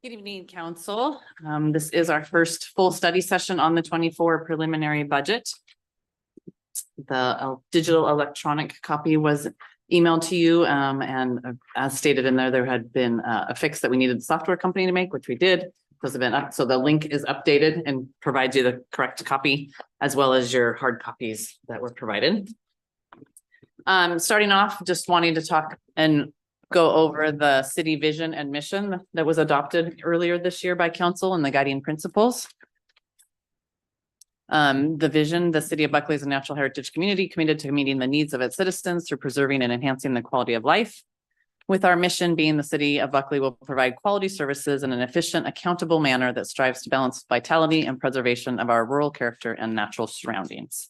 Good evening, Council. This is our first full study session on the 24 preliminary budget. The digital electronic copy was emailed to you, and as stated in there had been a fix that we needed the software company to make, which we did. Those have been up, so the link is updated and provides you the correct copy as well as your hard copies that were provided. Starting off, just wanting to talk and go over the city vision and mission that was adopted earlier this year by council and the guiding principles. The vision, the city of Buckley is a natural heritage community committed to meeting the needs of its citizens through preserving and enhancing the quality of life. With our mission being the city of Buckley will provide quality services in an efficient, accountable manner that strives to balance vitality and preservation of our rural character and natural surroundings.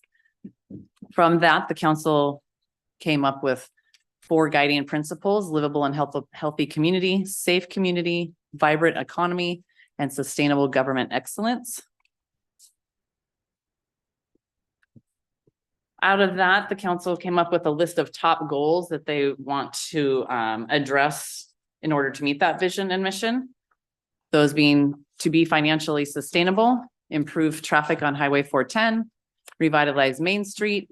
From that, the council came up with 4 guiding principles: livable and healthy community, safe community, vibrant economy, and sustainable government excellence. Out of that, the council came up with a list of top goals that they want to address in order to meet that vision and mission. Those being to be financially sustainable, improve traffic on Highway 410, revitalize Main Street,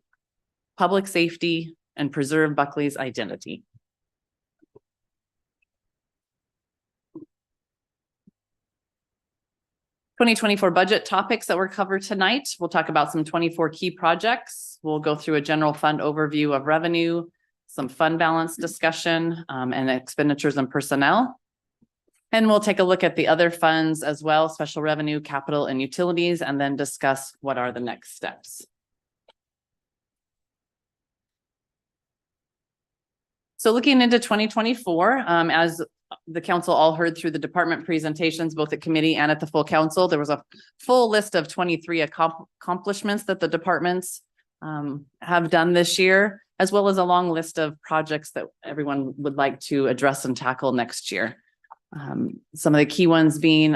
public safety, and preserve Buckley's identity. (2024) budget topics that were covered tonight. We'll talk about some 24 key projects. We'll go through a general fund overview of revenue, some fund balance discussion, and expenditures and personnel. And we'll take a look at the other funds as well, special revenue, capital, and utilities, and then discuss what are the next steps. So looking into 2024, as the council all heard through the department presentations, both at committee and at the full council, there was a full list of 23 accomplishments that the departments have done this year, as well as a long list of projects that everyone would like to address and tackle next year. Some of the key ones being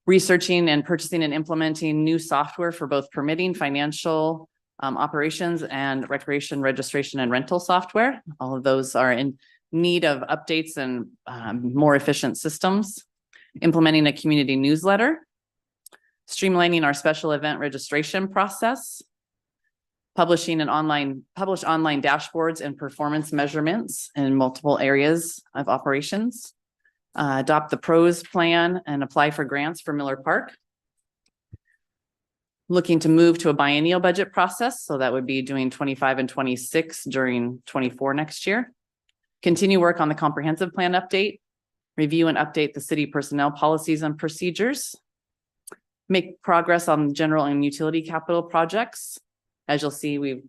researching and purchasing and implementing new software for both permitting, financial operations, and recreation registration and rental software. All of those are in need of updates and more efficient systems. Implementing a community newsletter, streamlining our special event registration process, publishing online dashboards and performance measurements in multiple areas of operations, adopt the PROS plan and apply for grants for Miller Park. Looking to move to a biennial budget process. So that would be doing 25 and 26 during 24 next year. Continue work on the comprehensive plan update, review and update the city personnel policies and procedures, make progress on general and utility capital projects. As you'll see, we've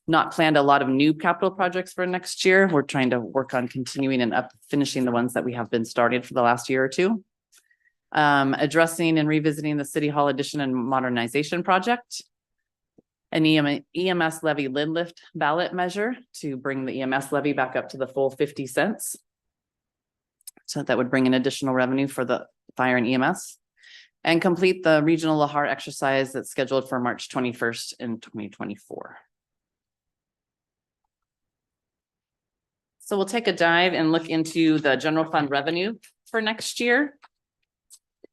not planned a lot of new capital projects for next year. We're trying to work on continuing and finishing the ones that we have been started for the last year or two. Addressing and revisiting the City Hall addition and modernization project, an EMS levy lid lift ballot measure to bring the EMS levy back up to the full 50 cents. So that would bring an additional revenue for the fire and EMS, and complete the regional Lahar exercise that's scheduled for March 21st in 2024. So we'll take a dive and look into the general fund revenue for next year.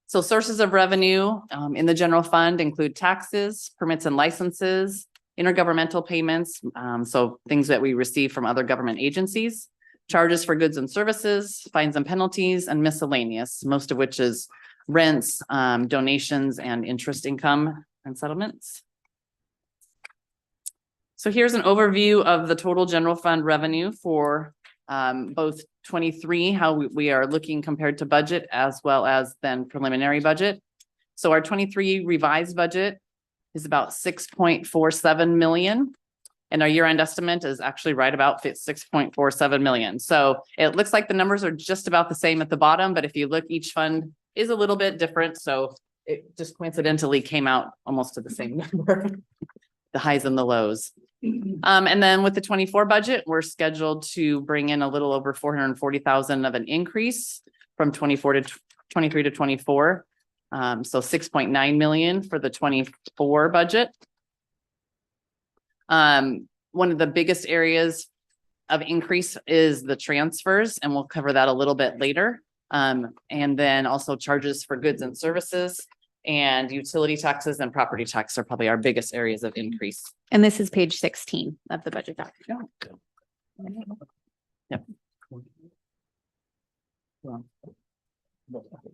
So sources of revenue in the general fund include taxes, permits and licenses, intergovernmental payments, so things that we receive from other government agencies, charges for goods and services, fines and penalties, and miscellaneous, most of which is rents, donations, and interest income and settlements. So here's an overview of the total general fund revenue for both 23, how we are looking compared to budget, as well as then preliminary budget. So our 23 revised budget is about 6.47 million. And our year-end estimate is actually right about 6.47 million. So it looks like the numbers are just about the same at the bottom, but if you look, each fund is a little bit different. So it just coincidentally came out almost to the same number, the highs and the lows. And then with the 24 budget, we're scheduled to bring in a little over 440,000 of an increase from 24 to 23 to 24. So 6.9 million for the 24 budget. One of the biggest areas of increase is the transfers, and we'll cover that a little bit later. And then also charges for goods and services and utility taxes and property tax are probably our biggest areas of increase. And this is page 16 of the budget document. Yep.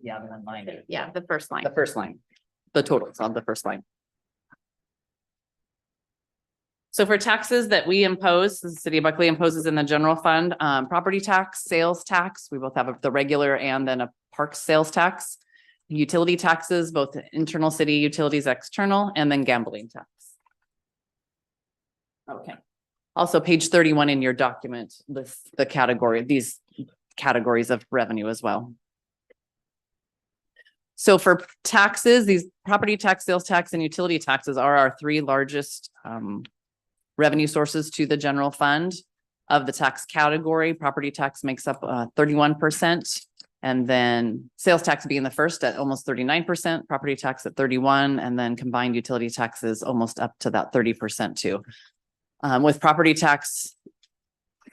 Yeah, the line. Yeah, the first line. The first line, the totals on the first line. So for taxes that we impose, the city of Buckley imposes in the general fund, property tax, sales tax, we both have the regular and then a park sales tax. Utility taxes, both internal city utilities, external, and then gambling tax. Okay. Also page 31 in your document, lists the category, these categories of revenue as well. So for taxes, these property tax, sales tax, and utility taxes are our three largest revenue sources to the general fund. Of the tax category, property tax makes up 31%. And then sales tax being the first at almost 39%, property tax at 31%, and then combined utility taxes almost up to that 30% too. With property tax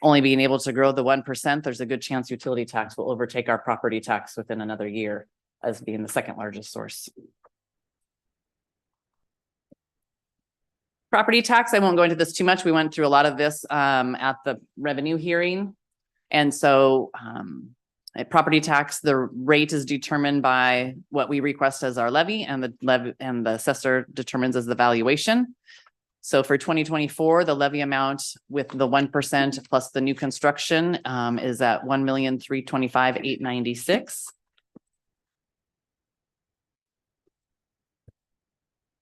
only being able to grow the 1%, there's a good chance utility tax will overtake our property tax within another year as being the second largest source. Property tax, I won't go into this too much. We went through a lot of this at the revenue hearing. And so property tax, the rate is determined by what we request as our levy, and the assessor determines as the valuation. So for 2024, the levy amount with the 1% plus the new construction is at $1,325,896.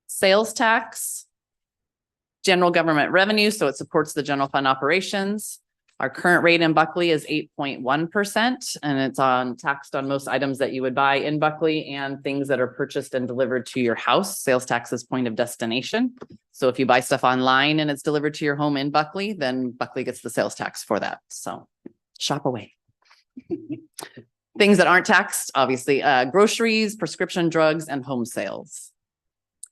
Sales tax, general government revenue, so it supports the general fund operations. Our current rate in Buckley is 8.1%, and it's taxed on most items that you would buy in Buckley and things that are purchased and delivered to your house. Sales tax is point of destination. So if you buy stuff online and it's delivered to your home in Buckley, then Buckley gets the sales tax for that. So shop away. Things that aren't taxed, obviously, groceries, prescription drugs, and home sales.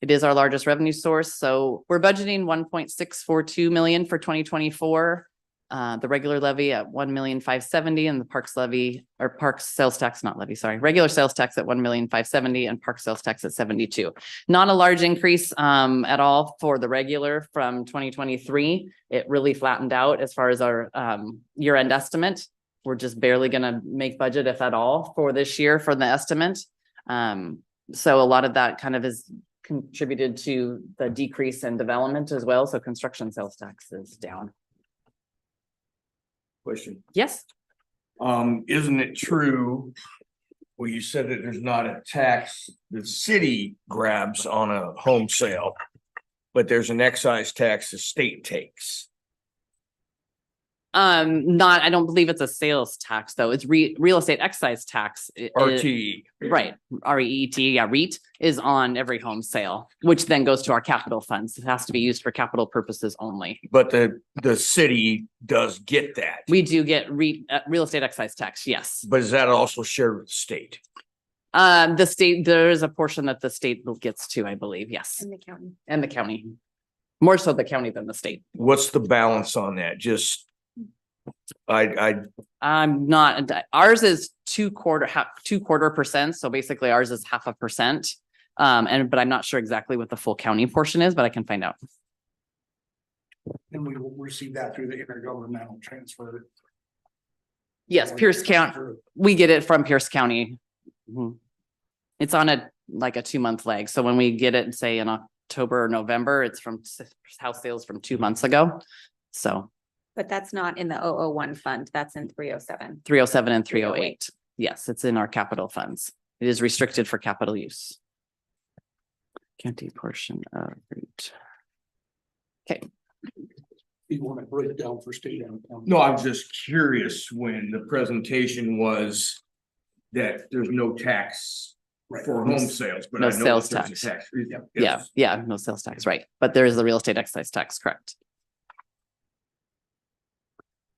It is our largest revenue source. So we're budgeting 1.642 million for 2024. The regular levy at 1,570,000 and the parks levy or parks sales tax, not levy, sorry, regular sales tax at 1,570,000 and park sales tax at 72. Not a large increase at all for the regular from 2023. It really flattened out as far as our year-end estimate. We're just barely going to make budget, if at all, for this year for the estimate. So a lot of that kind of is contributed to the decrease in development as well. So construction sales tax is down. Question. Yes. Isn't it true? Well, you said that there's not a tax the city grabs on a home sale, but there's an excise tax the state takes. I don't believe it's a sales tax though. It's real estate excise tax. RTE. Right. REET, yeah, REIT is on every home sale, which then goes to our capital funds. It has to be used for capital purposes only. But the city does get that. We do get real estate excise tax, yes. But is that also shared with the state? The state, there is a portion that the state gets to, I believe, yes. In the county. And the county. More so the county than the state. What's the balance on that? Just I'm not, ours is 2.25%. So basically ours is 0.5%. But I'm not sure exactly what the full county portion is, but I can find out. And we will receive that through the intergovernmental transfer. Yes, Pierce County, we get it from Pierce County. Mhm. It's on like a 2-month lag. So when we get it, say in October or November, it's from house sales from 2 months ago. So. But that's not in the 001 fund. That's in 307. 307 and 308. Yes, it's in our capital funds. It is restricted for capital use. County portion of REIT. Okay. You want to break it down for state and county. no, I'm just curious when the presentation was that there's no tax Right. for home sales, but No I know sales that there's a tax. Yes. Yeah, no sales tax, right. But there is the real estate excise tax, correct.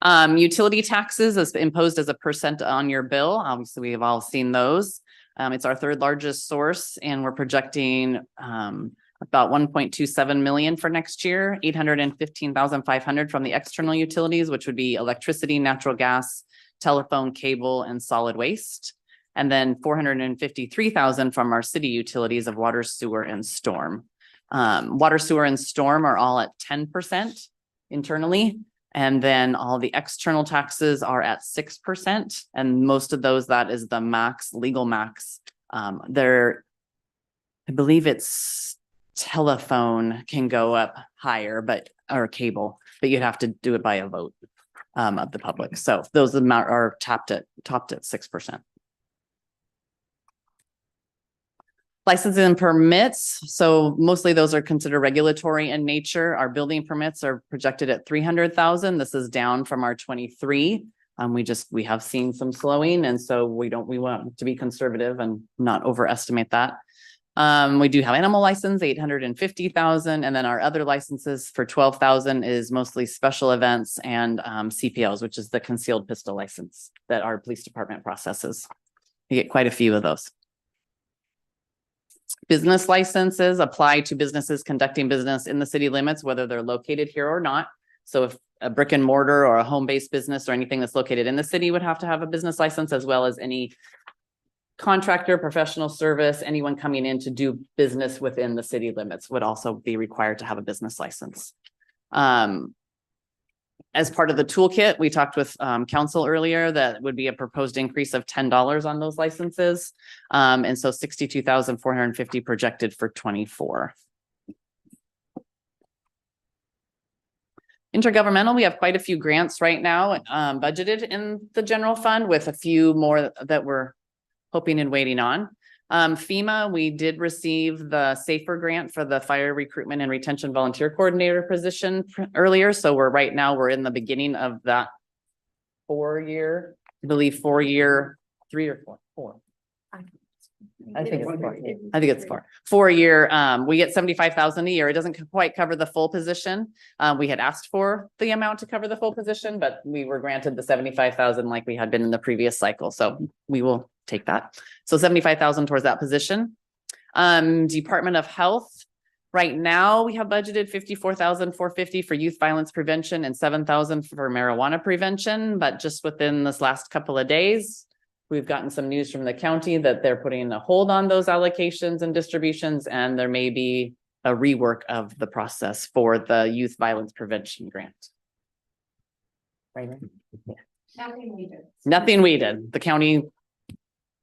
Utility taxes is imposed as a percent on your bill. Obviously, we have all seen those. It's our third largest source, and we're projecting about 1.27 million for next year, 815,500 from the external utilities, which would be electricity, natural gas, telephone, cable, and solid waste. And then 453,000 from our city utilities of water, sewer and storm. Water, sewer and storm are all at 10% internally. And then all the external taxes are at 6%. And most of those, that is the max, legal max. I believe it's telephone can go up higher, or cable, but you'd have to do it by a vote of the public. So those amount are topped at 6%. Licenses and permits. So mostly those are considered regulatory in nature. Our building permits are projected at 300,000. This is down from our 23. We have seen some slowing, and so we want to be conservative and not overestimate that. We do have animal license, 850,000, and then our other licenses for 12,000 is mostly special events and CPLs, which is the concealed pistol license that our police department processes. We get quite a few of those. Business licenses apply to businesses conducting business in the city limits, whether they're located here or not. So if a brick and mortar or a home-based business or anything that's located in the city would have to have a business license, as well as any contractor, professional service, anyone coming in to do business within the city limits would also be required to have a business license. As part of the toolkit, we talked with council earlier that would be a proposed increase of $10 on those licenses. And so 62,450 projected for 24. Intergovernmental, we have quite a few grants right now budgeted in the general fund, with a few more that we're hoping and waiting on. FEMA, we did receive the SAFER grant for the fire recruitment and retention volunteer coordinator position earlier. So we're in the beginning of that 4-year, I believe 4-year, 3 or 4. I think it's 4. 4-year, we get 75,000 a year. It doesn't quite cover the full position. We had asked for the amount to cover the full position, but we were granted the 75,000 like we had been in the previous cycle. So we will take that. So 75,000 towards that position. Department of Health. Right now we have budgeted 54,450 for youth violence prevention and 7,000 for marijuana prevention. But just within this last couple of days, we've gotten some news from the county that they're putting a hold on those allocations and distributions, and there may be a rework of the process for the youth violence prevention grant. Right. Yeah. Nothing we did. The county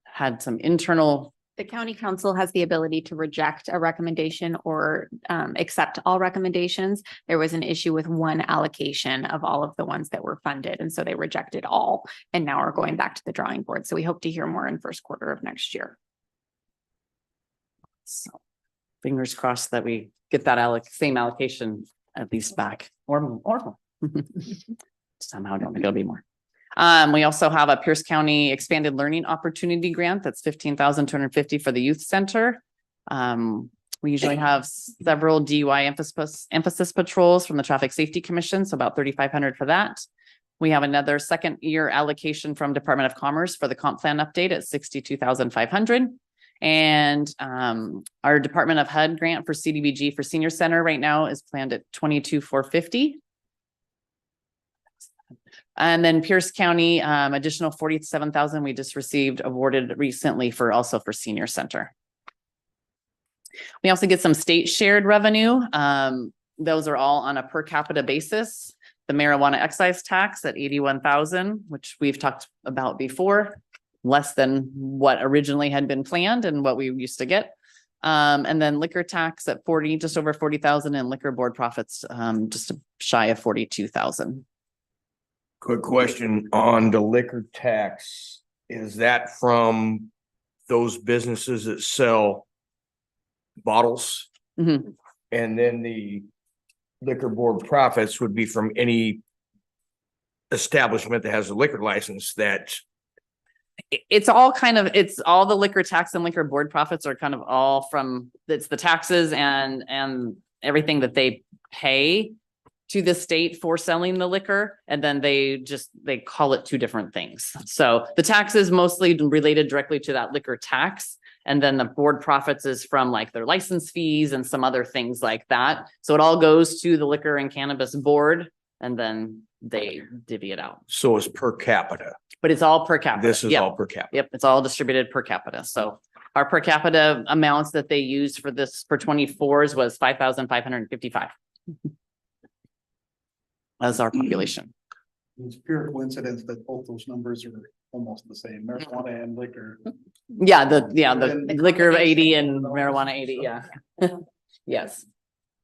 had some internal. The county council has the ability to reject a recommendation or accept all recommendations. There was an issue with one allocation of all of the ones that were funded, and so they rejected all, and now are going back to the drawing board. So we hope to hear more in first quarter of next year. So fingers crossed that we get that same allocation at least back, or more. Somehow I don't think it'll be more. We also have a Pierce County Expanded Learning Opportunity Grant that's 15,250 for the youth center. We usually have several DUI emphasis patrols from the Traffic Safety Commission, so about 3,500 for that. We have another 2nd year allocation from Department of Commerce for the comp plan update at 62,500. And our Department of HUD grant for CDBG for Senior Center right now is planned at 22,450. And then Pierce County, additional 47,000 we just received awarded recently for Senior Center. We also get some state shared revenue. Those are all on a per capita basis. The marijuana excise tax at 81,000, which we've talked about before, less than what originally had been planned and what we used to get. And then liquor tax at just over 40,000, and liquor board profits just shy of 42,000. Quick question on the liquor tax. Is that from those businesses that sell bottles? Mm-hmm. And then the liquor board profits would be from any establishment that has a liquor license that. It's all the liquor tax and liquor board profits are kind of all from, it's the taxes and everything that they pay to the state for selling the liquor. And then they call it 2 different things. So the tax is mostly related directly to that liquor tax. And then the board profits is from like their license fees and some other things like that. So it all goes to the liquor and cannabis board. and then they divvy it out. So it's per capita. But it's all per capita. This is Yep. all per capita. Yep, it's all distributed per capita. So our per capita amounts that they used for this for 24s was 5,555. As our population. It's pure coincidence that both those numbers are almost the same, marijuana and liquor. Yeah, the And- liquor of 80 and marijuana 80, yeah. Yes.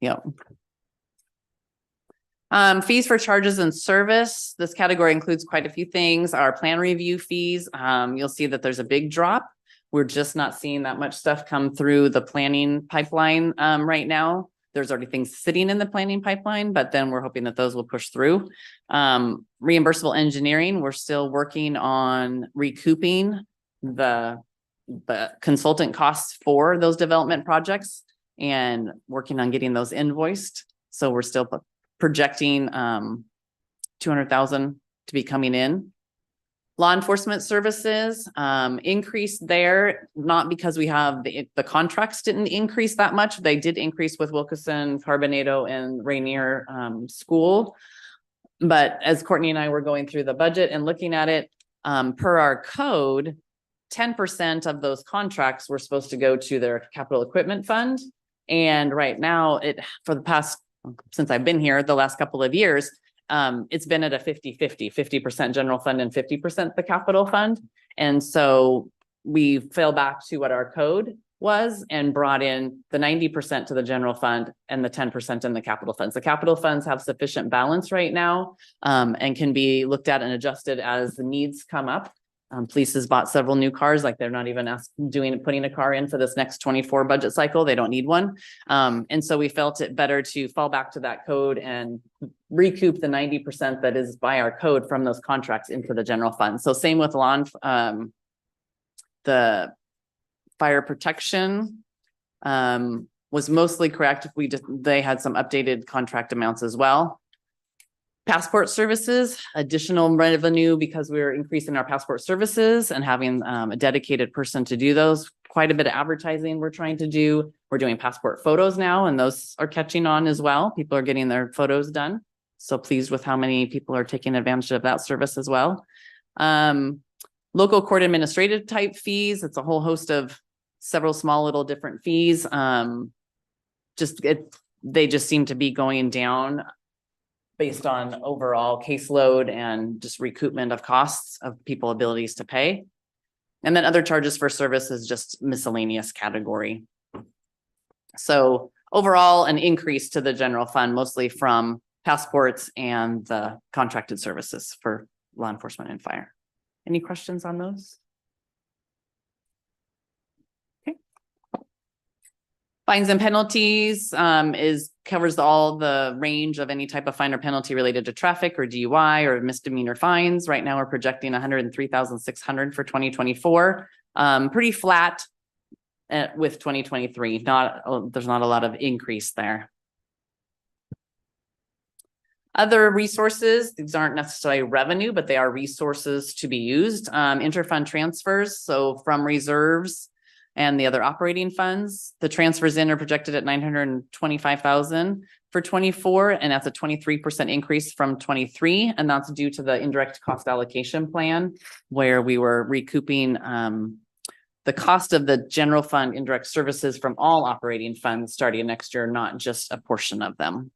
Yep. Fees for charges and service. This category includes quite a few things. Our plan review fees, you'll see that there's a big drop. We're just not seeing that much stuff come through the planning pipeline, right now. There's already things sitting in the planning pipeline, but then we're hoping that those will push through. Reimbursable engineering, we're still working on recouping the consultant costs for those development projects and working on getting those invoiced. So we're still projecting 200,000 to be coming in. Law enforcement services, increased there, not because we have the contracts didn't increase that much. They did increase with Wilkeson, Carbonado and Rainier School. But as Courtney and I were going through the budget and looking at it, per our code, 10% of those contracts were supposed to go to their capital equipment fund. And right now for the past, since I've been here, the last couple of years, it's been at a 50% general fund and 50% the capital fund. And so we fell back to what our code was and brought in the 90% to the general fund and the 10% in the capital funds. The capital funds have sufficient balance right now, and can be looked at and adjusted as the needs come up. Police has bought several new cars, like they're not even putting a car in for this next 24 budget cycle. They don't need one. And so we felt it better to fall back to that code and recoup the 90% that is by our code from those contracts into the general fund. So same with the fire protection was mostly correct. They had some updated contract amounts as well. Passport services, additional revenue because we're increasing our passport services and having a dedicated person to do those. Quite a bit of advertising we're trying to do. We're doing passport photos now, and those are catching on as well. People are getting their photos done. So pleased with how many people are taking advantage of that service as well. Local court administrative type fees. It's a whole host of several small little different fees. They just seem to be going down based on overall caseload and just recoupment of costs of people abilities to pay. And then other charges for service is just miscellaneous category. So overall, an increase to the general fund, mostly from passports and the contracted services for law enforcement and fire. Any questions on those? Fines and penalties covers all the range of any type of fine or penalty related to traffic or DUI or misdemeanor fines. Right now, we're projecting 103,600 for 2024. Pretty flat with 2023. There's not a lot of increase there. Other resources, these aren't necessarily revenue, but they are resources to be used. Interfund transfers, so from reserves and the other operating funds. The transfers in are projected at 925,000 for 24, and that's a 23% increase from 23. And that's due to the indirect cost allocation plan, where we were recouping the cost of the general fund indirect services from all operating funds starting next year, not just a portion of them.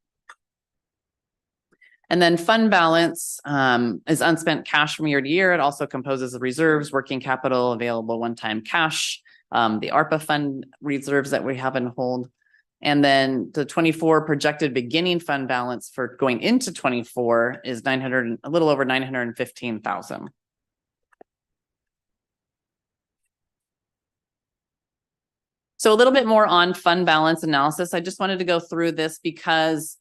And then fund balance is unspent cash from year to year. It also composes of reserves, working capital, available one-time cash, the ARPA fund reserves that we have in hold. And then the 24 projected beginning fund balance for going into 24 is a little over 915,000. So a little bit more on fund balance analysis. I just wanted to go through this because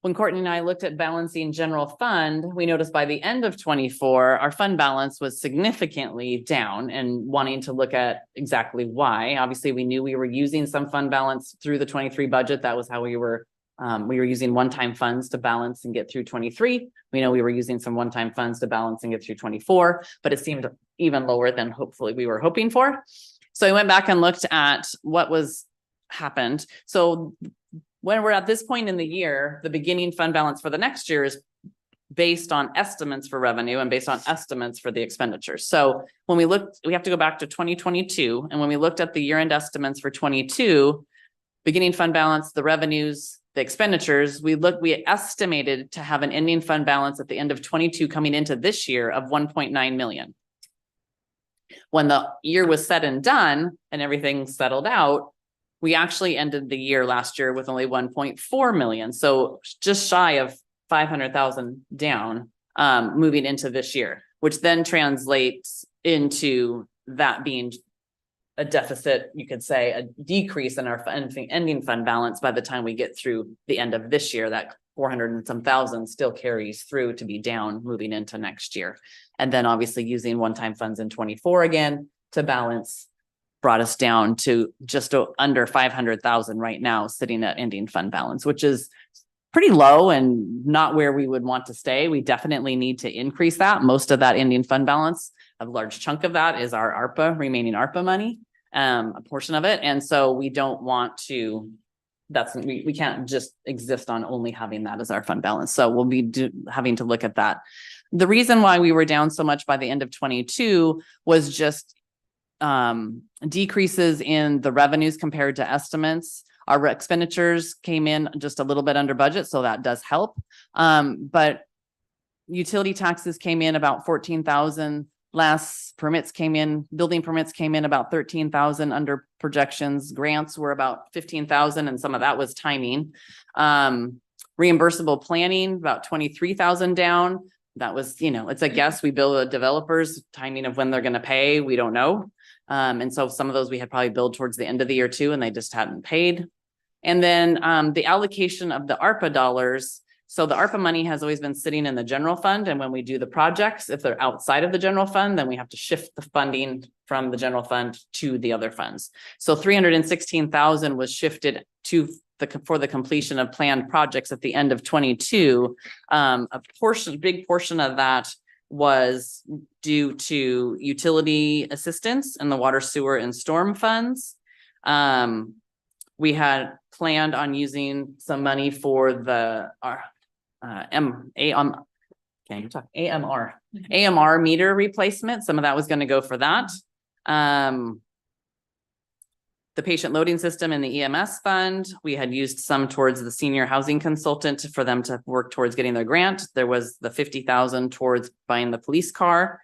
when Courtney and I looked at balancing general fund, we noticed by the end of 24, our fund balance was significantly down, and wanting to look at exactly why. Obviously, we knew we were using some fund balance through the 23 budget. That was how we were using one-time funds to balance and get through 23. We know we were using some one-time funds to balance and get through 24, but it seemed even lower than hopefully we were hoping for. So I went back and looked at what happened. So when we're at this point in the year, the beginning fund balance for the next year is based on estimates for revenue and based on estimates for the expenditures. So when we looked, we have to go back to 2022. And when we looked at the year-end estimates for 22, beginning fund balance, the revenues, the expenditures, we estimated to have an ending fund balance at the end of 22 coming into this year of 1.9 million. When the year was said and done and everything settled out, we actually ended the year last year with only 1.4 million. So just shy of 500,000 down, moving into this year, which then translates into that being a deficit, you could say, a decrease in our ending fund balance by the time we get through the end of this year. That 400 and some thousand still carries through to be down moving into next year. And then obviously using one-time funds in 24 again to balance brought us down to just under 500,000 right now, sitting at ending fund balance, which is pretty low and not where we would want to stay. We definitely need to increase that. Most of that ending fund balance, a large chunk of that is our remaining ARPA money, a portion of it. And so we don't want to, we can't just exist on only having that as our fund balance. So we'll be having to look at that. The reason why we were down so much by the end of 22 was just decreases in the revenues compared to estimates. Our expenditures came in just a little bit under budget, so that does help. But utility taxes came in about 14,000 less. Permits came in, building permits came in about 13,000 under projections. Grants were about 15,000, and some of that was timing. Reimbursable planning about 23,000 down. That was, it's a guess. We bill the developers, timing of when they're going to pay, we don't know. And so some of those we had probably billed towards the end of the year too, and they just hadn't paid. And then the allocation of the ARPA dollars. So the ARPA money has always been sitting in the general fund. And when we do the projects, if they're outside of the general fund, then we have to shift the funding from the general fund to the other funds. So 316,000 was shifted for the completion of planned projects at the end of 22. Big portion of that was due to utility assistance and the water, sewer, and storm funds. We had planned on using some money for the AMR meter replacement. Some of that was going to go for that. The patient loading system in the EMS fund, we had used some towards the senior housing consultant for them to work towards getting their grant. There was the 50,000 towards buying the police car.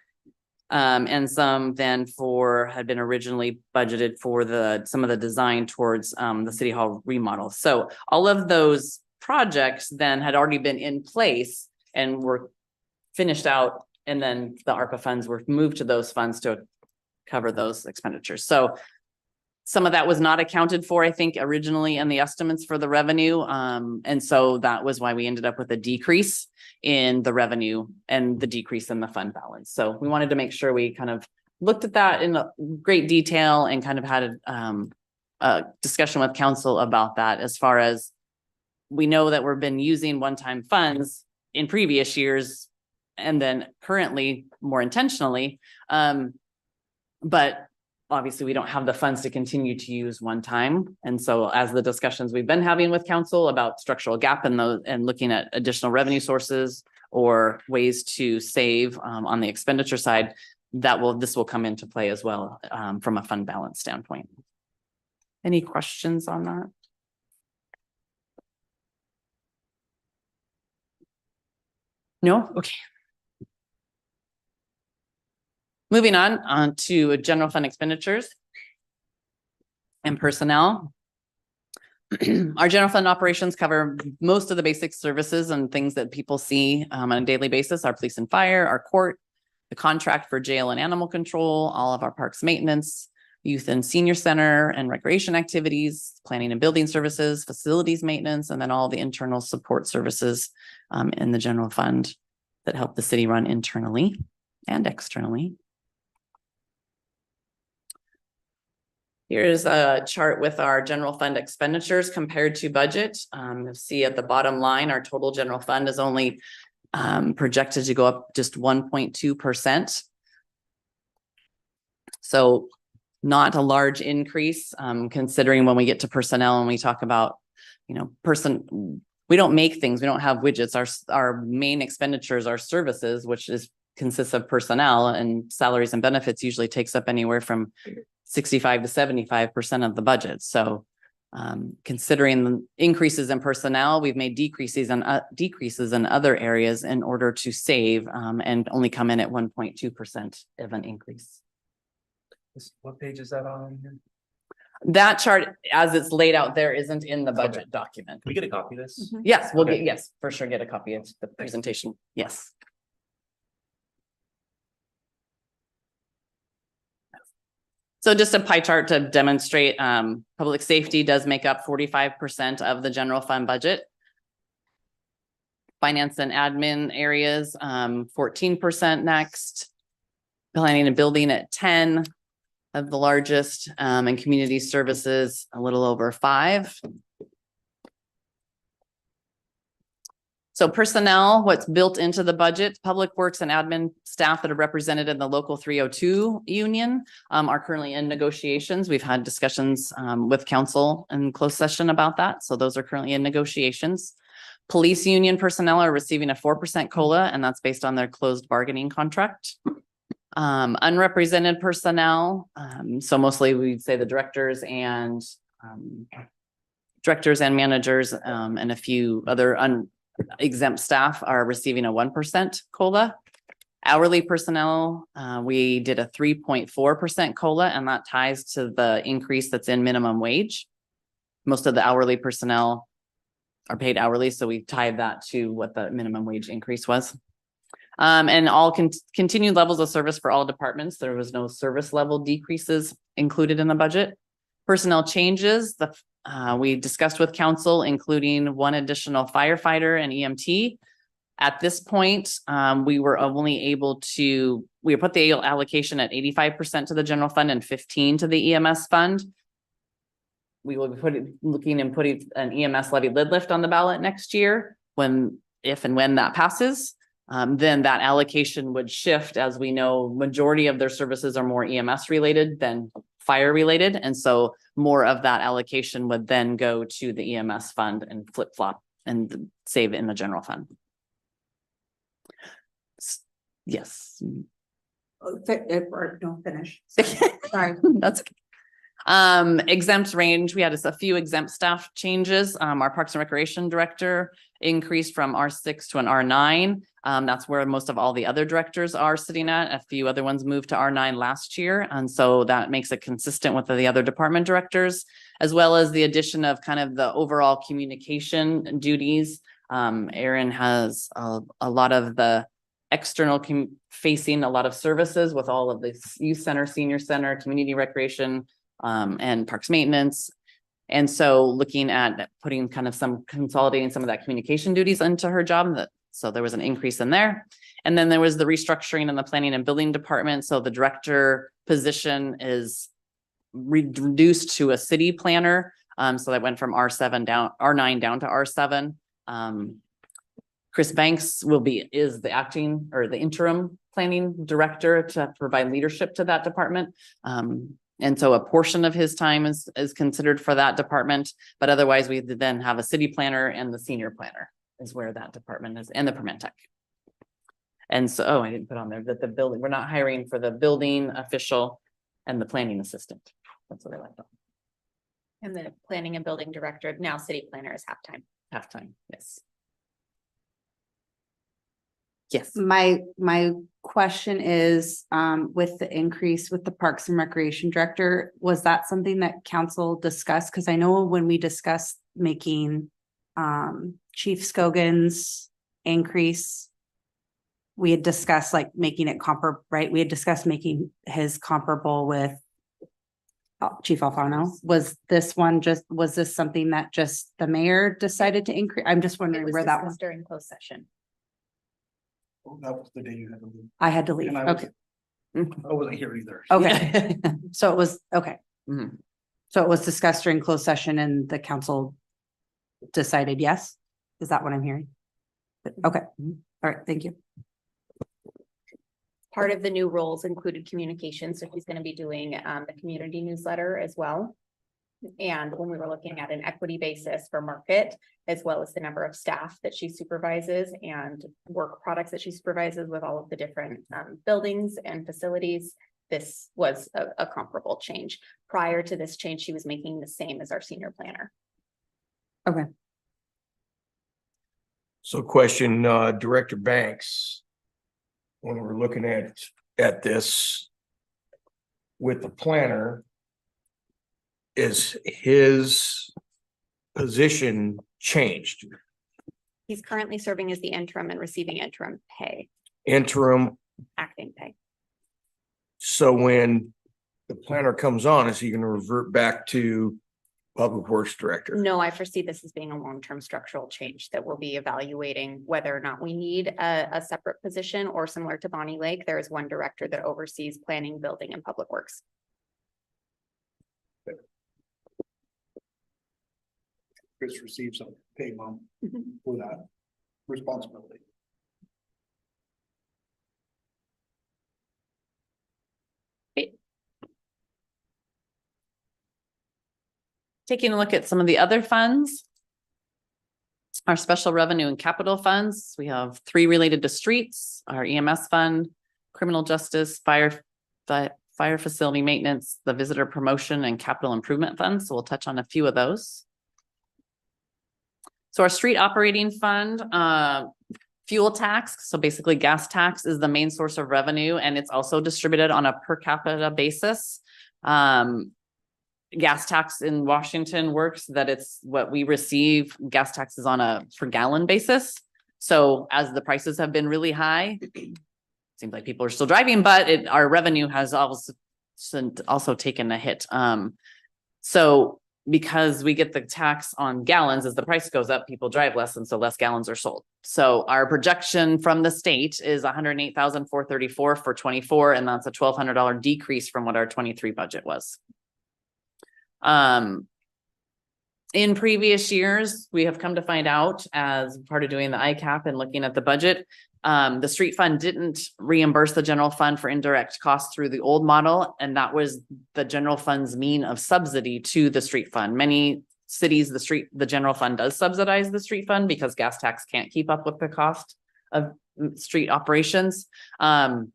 And some then had been originally budgeted for some of the design towards the city hall remodel. So all of those projects then had already been in place and were finished out. And then the ARPA funds were moved to those funds to cover those expenditures. So some of that was not accounted for, I think, originally in the estimates for the revenue. And so that was why we ended up with a decrease in the revenue and the decrease in the fund balance. So we wanted to make sure we kind of looked at that in great detail and kind of had a discussion with council about that, as far as we know that we've been using one-time funds in previous years and then currently more intentionally. But obviously we don't have the funds to continue to use one time. And so as the discussions we've been having with council about structural gap in those and looking at additional revenue sources or ways to save on the expenditure side, this will come into play as well from a fund balance standpoint. Any questions on that? No? Okay. Moving on to general fund expenditures and personnel. Our general fund operations cover most of the basic services and things that people see on a daily basis: our police and fire, our court, the contract for jail and animal control, all of our parks maintenance, youth and senior center and recreation activities, planning and building services, facilities maintenance, and then all the internal support services in the general fund that help the city run internally and externally. Here's a chart with our general fund expenditures compared to budget. You'll see at the bottom line, our total general fund is only projected to go up just 1.2%. So not a large increase, considering when we get to personnel and we talk about, we don't make things, we don't have widgets. Our main expenditures are services, which consists of personnel, and salaries and benefits usually takes up anywhere from 65 to 75% of the budget. So considering the increases in personnel, we've made decreases in other areas in order to save and only come in at 1.2% of an increase. What page is that on here? That chart, as it's laid out there, isn't in the budget document. Can we get a copy of this? Yes, we'll Okay. get, yes, for sure, get a copy of the presentation. Yes. So just a pie chart to demonstrate, public safety does make up 45% of the general fund budget. Finance and admin areas, 14% next. Planning and building at 10 of the largest, and community services a little over 5. So personnel, what's built into the budget, public works and admin staff that are represented in the local 302 union are currently in negotiations. We've had discussions with council in closed session about that. So those are currently in negotiations. Police union personnel are receiving a 4% COLA, and that's based on their closed bargaining contract. Unrepresented personnel, so mostly we'd say the directors and managers and a few other exempt staff are receiving a 1% COLA. Hourly personnel, we did a 3.4% COLA, and that ties to the increase that's in minimum wage. Most of the hourly personnel are paid hourly, so we tied that to what the minimum wage increase was. And all continued levels of service for all departments. There was no service level decreases included in the budget. Personnel changes, we discussed with council, including 1 additional firefighter and EMT. At this point, we were only able to, we put the allocation at 85% to the general fund and 15 to the EMS fund. We will be looking and putting an EMS levy lid lift on the ballot next year if and when that passes. Then that allocation would shift. As we know, majority of their services are more EMS related than fire related. And so more of that allocation would then go to the EMS fund and flip flop and save in the general fund. Yes. Don't finish. Sorry. That's okay. Exempt range, we had a few exempt staff changes. Our Parks and Recreation Director increased from R6 to an R9. That's where most of all the other directors are sitting at. A few other ones moved to R9 last year. And so that makes it consistent with the other department directors, as well as the addition of kind of the overall communication duties. Aaron has a lot of the external facing a lot of services with all of the youth center, senior center, community recreation, and parks maintenance. And so looking at putting kind of consolidating some of that communication duties into her job, so there was an increase in there. And then there was the restructuring in the planning and building department. So the director position is reduced to a city planner. So that went from R9 down to R7. Chris Banks is the acting or the interim planning director to provide leadership to that department. And so a portion of his time is considered for that department, but otherwise we then have a city planner and the senior planner is where that department is, and the Permentech. And so, I didn't put on there that the building, we're not hiring for the building official and the planning assistant. That's what I like. And the planning and building director, now city planner, is Halftime, yes. Yes. My question is, with the increase with the Parks and Recreation Director, was that something that council discussed? Because I know when we discussed making Chief Scogan's increase, we had discussed like making it comparable, right? We had discussed making his comparable with Chief Alfano. Was this something that just the mayor decided to increase? I'm just It wondering was where that was. discussed during closed session. That was the day you had to leave. I had to leave. And I was- Okay. I wasn't here either. Okay. So it was, okay. Mhm. So it was discussed during closed session and the council decided yes? Is that what I'm hearing? Okay, all right, thank you. Part of the new roles included communication, so he's going to be doing the community newsletter as well. And when we were looking at an equity basis for market, as well as the number of staff that she supervises and work products that she supervises with all of the different buildings and facilities, this was a comparable change. Prior to this change, she was making the same as our senior planner. So question, Director Banks. When we're looking at this with the planner, is his position changed? He's currently serving as the interim and receiving interim pay, Interim, acting pay. so when the planner comes on, is he gonna revert back to Public Works Director? No, I foresee this as being a long-term structural change that we'll be evaluating whether or not we need a separate position, or similar to Bonnie Lake, there is one director that oversees planning, building, and public works. Chris receives a pay bump for that responsibility. Taking a look at some of the other funds. Our special revenue and capital funds, we have 3 related to streets, our EMS fund, criminal justice, fire facility maintenance, the visitor promotion and capital improvement funds. So we'll touch on a few of those. So our street operating fund, fuel tax, so basically gas tax is the main source of revenue, and it's also distributed on a per capita basis. Gas tax in Washington works that it's what we receive gas taxes on a per gallon basis. So as the prices have been really high, seems like people are still driving, but our revenue has also taken a hit. So because we get the tax on gallons, as the price goes up, people drive less, and so less gallons are sold. So our projection from the state is $108,434 for 24, and that's a $1,200 decrease from what our 23 budget was. In previous years, we have come to find out, as part of doing the ICAP and looking at the budget, the street fund didn't reimburse the general fund for indirect costs through the old model. And that was the general fund's mean of subsidy to the street fund. Many cities, the general fund does subsidize the street fund because gas tax can't keep up with the cost of street operations. And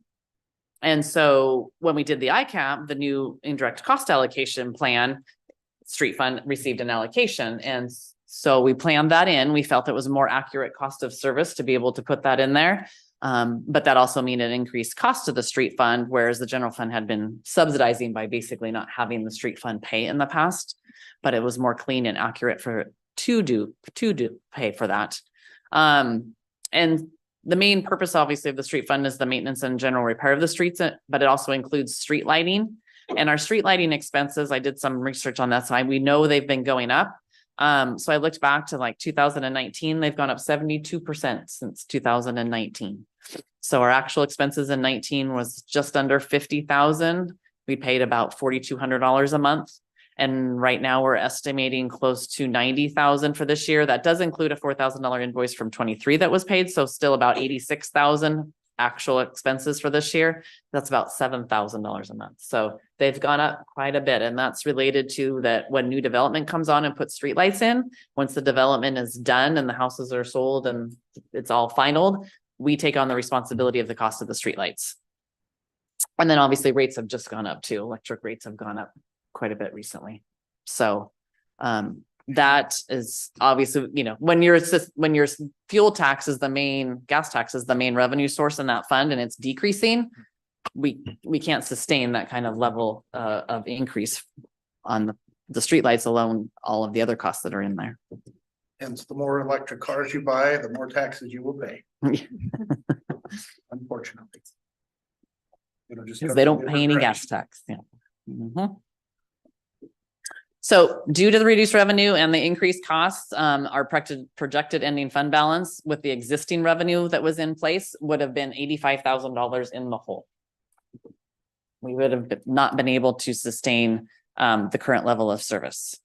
so when we did the ICAP, the new indirect cost allocation plan, street fund received an allocation. And so we planned that in. We felt it was a more accurate cost of service to be able to put that in there. But that also mean an increased cost to the street fund, whereas the general fund had been subsidizing by basically not having the street fund pay in the past. But it was more clean and accurate to pay for that. And the main purpose, obviously, of the street fund is the maintenance and general repair of the streets, but it also includes street lighting. And our street lighting expenses, I did some research on that side. We know they've been going up. So I looked back to like 2019, they've gone up 72% since 2019. So our actual expenses in 19 was just under 50,000. We paid about $4,200 a month. And right now we're estimating close to 90,000 for this year. That does include a $4,000 invoice from 23 that was paid. So still about 86,000 actual expenses for this year. That's about $7,000 a month. So they've gone up quite a bit. And that's related to that when new development comes on and puts streetlights in, once the development is done and the houses are sold and it's all finalized, we take on the responsibility of the cost of the streetlights. And then obviously rates have just gone up too. Electric rates have gone up quite a bit recently. So that is obviously, you know, when your fuel tax is the main, gas tax is the main revenue source in that fund and it's decreasing, we can't sustain that kind of level of increase on the streetlights alone, all of the other costs that are in there. Hence, the more electric cars you buy, the more taxes you will pay. Unfortunately. Because they don't pay any gas tax. Yeah. Mhm. So due to the reduced revenue and the increased costs, our projected ending fund balance with the existing revenue that was in place would have been $85,000 in the hole. We would have not been able to sustain the current level of service.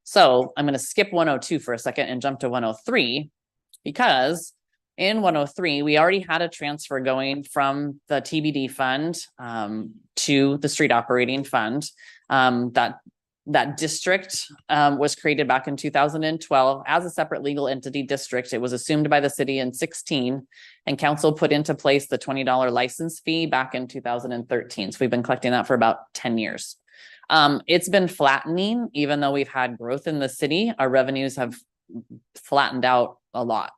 So I'm going to skip 102 for a second and jump to 103, because in 103, we already had a transfer going from the TBD fund to the street operating fund that that district was created back in 2012 as a separate legal entity district. It was assumed by the city in 16, and council put into place the $20 license fee back in 2013. So we've been collecting that for about 10 years. It's been flattening, even though we've had growth in the city. Our revenues have flattened out a lot.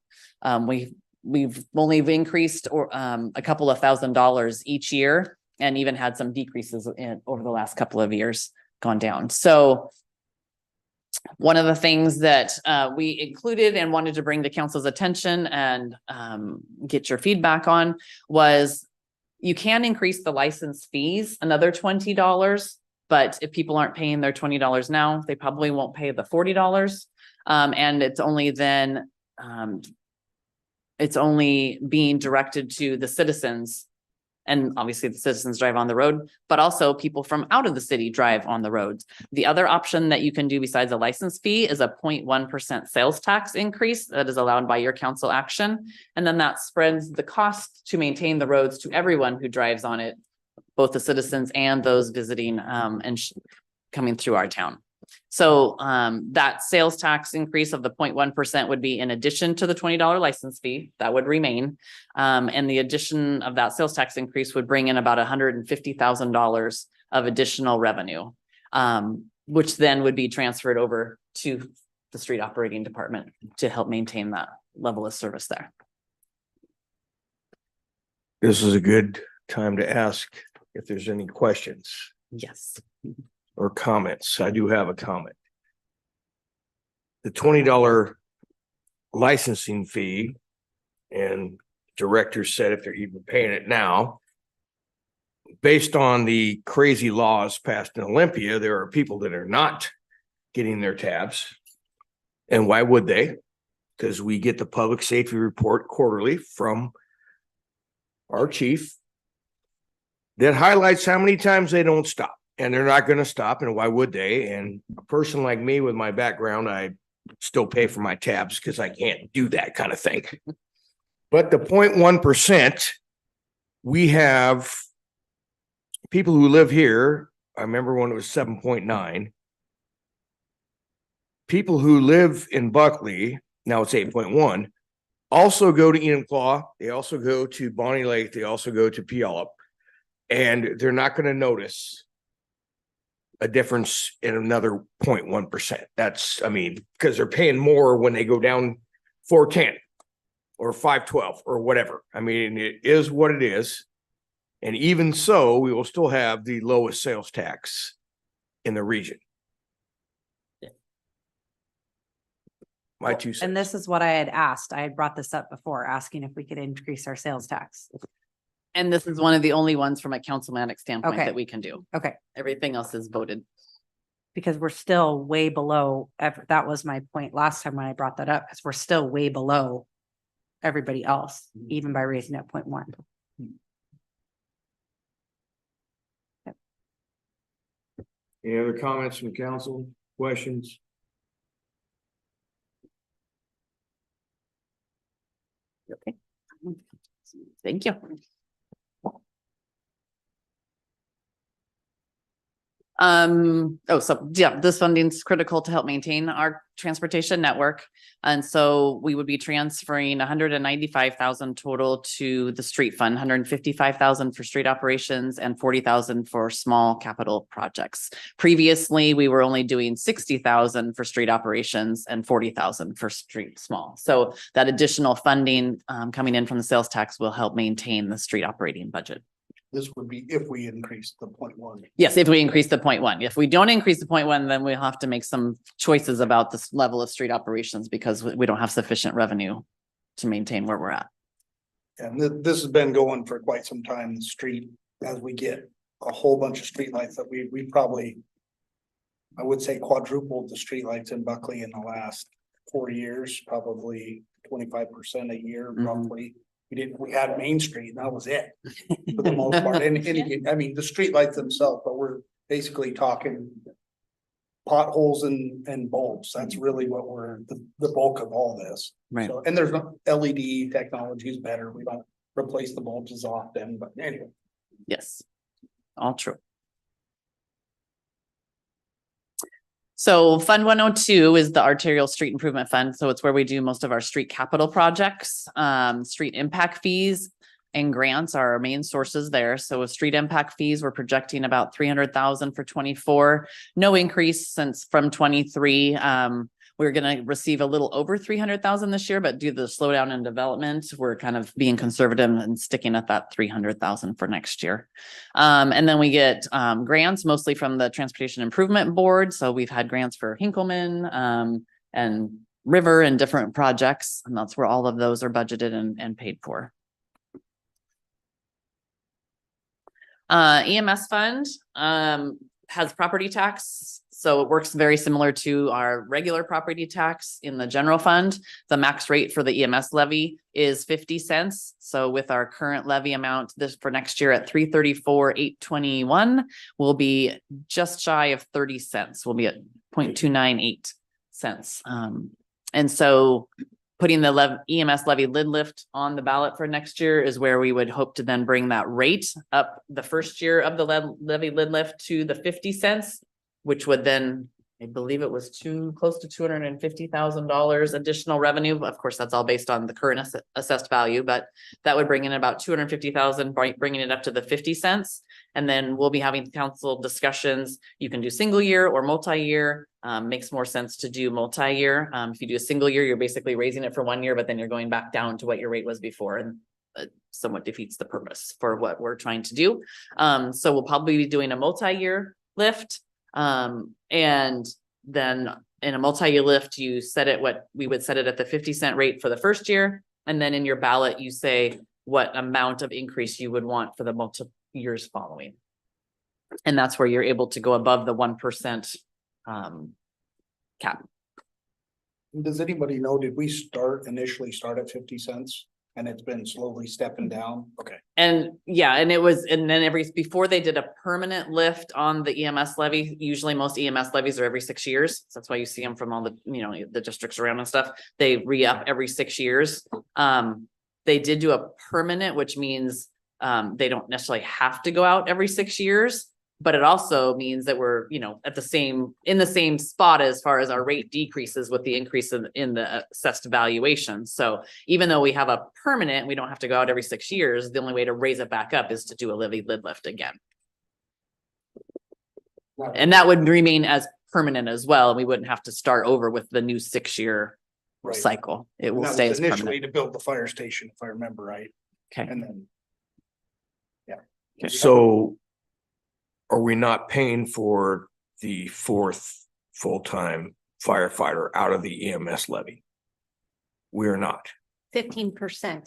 We've only increased a couple of $1,000s each year, and even had some decreases over the last couple of years, gone down. So one of the things that we included and wanted to bring to council's attention and get your feedback on was you can increase the license fees another $20, but if people aren't paying their $20 now, they probably won't pay the $40. And it's only then it's only being directed to the citizens. And obviously the citizens drive on the road, but also people from out of the city drive on the roads. The other option that you can do besides a license fee is a 0.1% sales tax increase that is allowed by your council action. And then that spreads the cost to maintain the roads to everyone who drives on it, both the citizens and those visiting and coming through our town. So that sales tax increase of the 0.1% would be in addition to the $20 license fee that would remain. And the addition of that sales tax increase would bring in about $150,000 of additional revenue, which then would be transferred over to the street operating department to help maintain that level of service there. This is a good time to ask if there's any questions Yes. or comments. I do have a comment. The $20 licensing fee, and director said if they're even paying it now, based on the crazy laws passed in Olympia, there are people that are not getting their tabs. And why would they? Because we get the public safety report quarterly from our chief that highlights how many times they don't stop. And they're not going to stop. And why would they? And a person like me with my background, I still pay for my tabs because I can't do that kind of thing. But the 0.1%, we have people who live here. I remember when it was 7.9. People who live in Buckley, now it's 8.1, also go to Enumclaw. They also go to Bonnie Lake. They also go to Puyallup. And they're not going to notice a difference in another 0.1%. That's, I mean, because they're paying more when they go down 410 or 512 or whatever. I mean, it is what it is. And even so, we will still have the lowest sales tax in the region. My 2 cents. And this is what I had asked. I had brought this up before, asking if we could increase our sales tax. And this is one of the only ones from a councilmanic standpoint Okay. that we can do. Okay, Everything else is voted. because we're still way below, that was my point last time when I brought that up, because we're still way below everybody else, even by raising it 0.1. Any other comments from council? Questions? Okay. Thank you. So yeah, this funding is critical to help maintain our transportation network. And so we would be transferring 195,000 total to the street fund, 155,000 for street operations and 40,000 for small capital projects. Previously, we were only doing 60,000 for street operations and 40,000 for street small. So that additional funding coming in from the sales tax will help maintain the street operating budget. This would be if we increase the 0.1. Yes, if we increase the 0.1. If we don't increase the 0.1, then we'll have to make some choices about this level of street operations because we don't have sufficient revenue to maintain where we're at. And this has been going for quite some time, the street, as we get a whole bunch of streetlights that we probably, I would say quadrupled the streetlights in Buckley in the last 4 years, probably 25% a year, roughly. We had Main Street and that was it for the most part. And I mean, the streetlights themselves, but we're basically talking potholes and bulbs. That's really what we're, the bulk of all this. Right. So, and there's no LED technology is better. We don't replace the bulbs as often, but anyway. Yes, all true. So Fund 102 is the arterial street improvement fund. So it's where we do most of our street capital projects. Street impact fees and grants are our main sources there. So with street impact fees, we're projecting about 300,000 for 24. No increase since from 23. We're gonna receive a little over 300,000 this year, but due to the slowdown in development, we're kind of being conservative and sticking at that 300,000 for next year. And then we get grants mostly from the Transportation Improvement Board. So we've had grants for Hinkleman and River and different projects, and that's where all of those are budgeted and paid for. EMS fund has property tax. So it works very similar to our regular property tax in the general fund. The max rate for the EMS levy is 50 cents. So with our current levy amount this for next year at 334,821, we'll be just shy of 30 cents. We'll be at 0.298 cents. And so putting the EMS levy lid lift on the ballot for next year is where we would hope to then bring that rate up the first year of the levy lid lift to the 50 cents. Which would then, I believe it was close to $250,000 additional revenue. Of course, that's all based on the current assessed value, but that would bring in about 250,000, bringing it up to the 50 cents. And then we'll be having council discussions. You can do single year or multi-year. Makes more sense to do multi-year. If you do a single year, you're basically raising it for 1 year, but then you're going back down to what your rate was before. And somewhat defeats the purpose for what we're trying to do. So we'll probably be doing a multi-year lift. And then in a multi-year lift, you set it what we would set it at the 50 cent rate for the first year. And then in your ballot, you say what amount of increase you would want for the multiple years following. And that's where you're able to go above the 1% cap. Does anybody know, did we initially start at 50 cents and it's been slowly stepping down? Okay. And yeah, and then before they did a permanent lift on the EMS levy, usually most EMS levies are every 6 years. So that's why you see them from all the, the districts around and stuff. They re-up every 6 years. They did do a permanent, which means they don't necessarily have to go out every 6 years. But it also means that we're, in the same spot as far as our rate decreases with the increase in the assessed valuation. So even though we have a permanent, we don't have to go out every 6 years. The only way to raise it back up is to do a levy lid lift again. And that would remain as permanent as well. We wouldn't have to start over with the new 6-year Right. cycle. It will That stay was as initially permanent. to build the fire station, if I remember right. Okay. And then. Yeah. So are we not paying for the 4th full-time firefighter out of the EMS levy? We're not. 15%.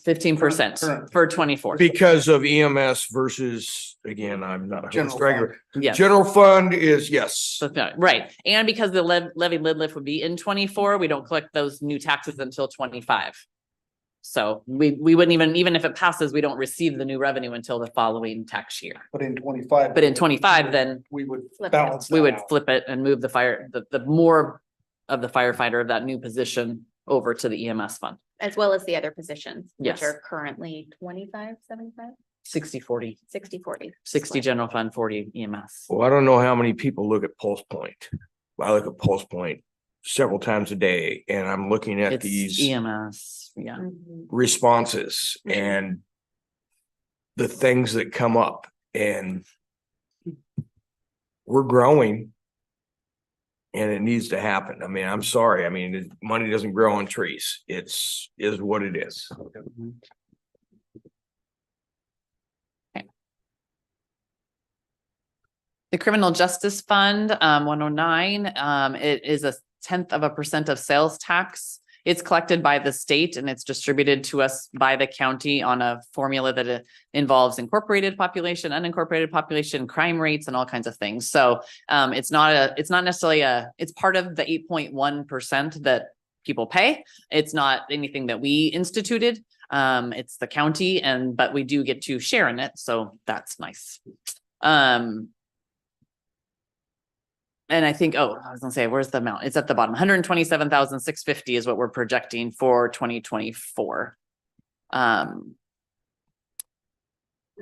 15% Current. for 24. Because of EMS versus, again, I'm not a General striker. Yes. General fund is yes. So, right. And because the levy lid lift would be in 24, we don't collect those new taxes until 25. So we wouldn't even if it passes, we don't receive the new revenue until the following tax year. But in 25. But in 25, then We would Flip it. balance. we that would out. flip it and move the more of the firefighter of that new position over to the EMS fund. As well as the other positions, Yes. which are currently 25, 75, 60-40, 60, 40. 60 general fund, 40 EMS. Well, I don't know how many people look at Pulse Point. I look at Pulse Point several times a day and I'm looking at It's these EMS, yeah. Mhm. responses and the things that come up, and we're growing and it needs to happen. I mean, I'm sorry. I mean, money doesn't grow on trees. Is what it is. The Criminal Justice Fund, 109, it is 0.1% of sales tax. It's collected by the state and it's distributed to us by the county on a formula that involves incorporated population, unincorporated population, crime rates, and all kinds of things. So it's not necessarily it's part of the 8.1% that people pay. It's not anything that we instituted. It's the county, but we do get to share in it. So that's nice. And I think, I was gonna say, where's the amount? It's at the bottom. 127,650 is what we're projecting for 2024.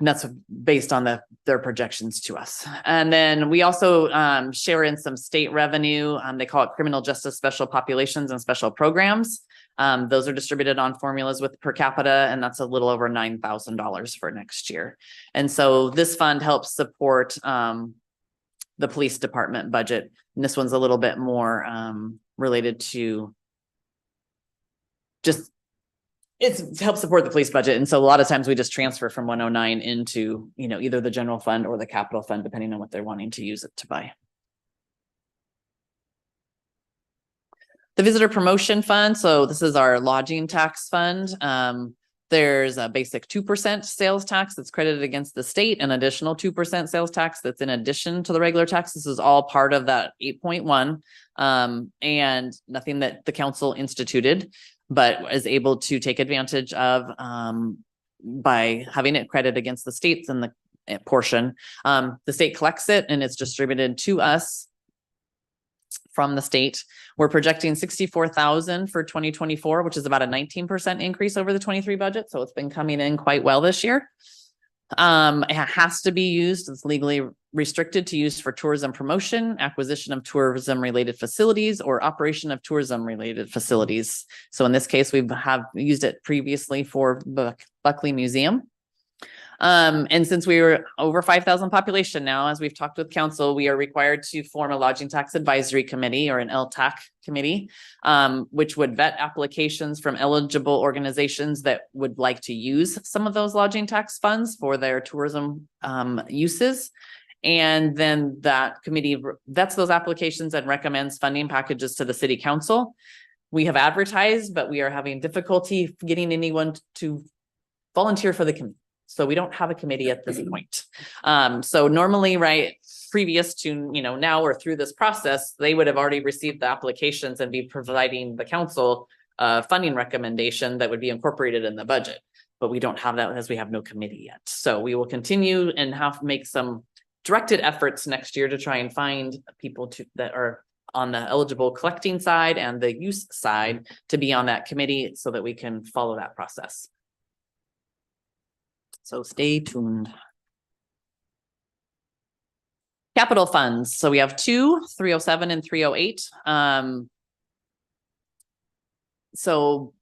And that's based on their projections to us. And then we also share in some state revenue. They call it criminal justice special populations and special programs. Those are distributed on formulas with per capita, and that's a little over $9,000 for next year. And so this fund helps support the police department budget. And this one's a little bit more related to just it helps support the police budget. And so a lot of times we just transfer from 109 into, either the general fund or the capital fund, depending on what they're wanting to use it to buy. The visitor promotion fund. So this is our lodging tax fund. There's a basic 2% sales tax that's credited against the state, an additional 2% sales tax that's in addition to the regular tax. This is all part of that 8.1 and nothing that the council instituted, but is able to take advantage of by having it credited against the states in the portion. The state collects it and it's distributed to us from the state. We're projecting 64,000 for 2024, which is about a 19% increase over the 23 budget. So it's been coming in quite well this year. It has to be used. It's legally restricted to use for tourism promotion, acquisition of tourism related facilities, or operation of tourism related facilities. So in this case, we have used it previously for the Buckley Museum. And since we were over 5,000 population now, as we've talked with council, we are required to form a lodging tax advisory committee or an LTAC committee, which would vet applications from eligible organizations that would like to use some of those lodging tax funds for their tourism uses. And then that committee vets those applications and recommends funding packages to the city council. We have advertised, but we are having difficulty getting anyone to volunteer for the committee. So we don't have a committee at this point. So normally, right, previous to, now or through this process, they would have already received the applications and be providing the council funding recommendation that would be incorporated in the budget. But we don't have that as we have no committee yet. So we will continue and make some directed efforts next year to try and find people that are on the eligible collecting side and the use side to be on that committee so that we can follow that process. So stay tuned. Capital funds. So we have 307 and 308. So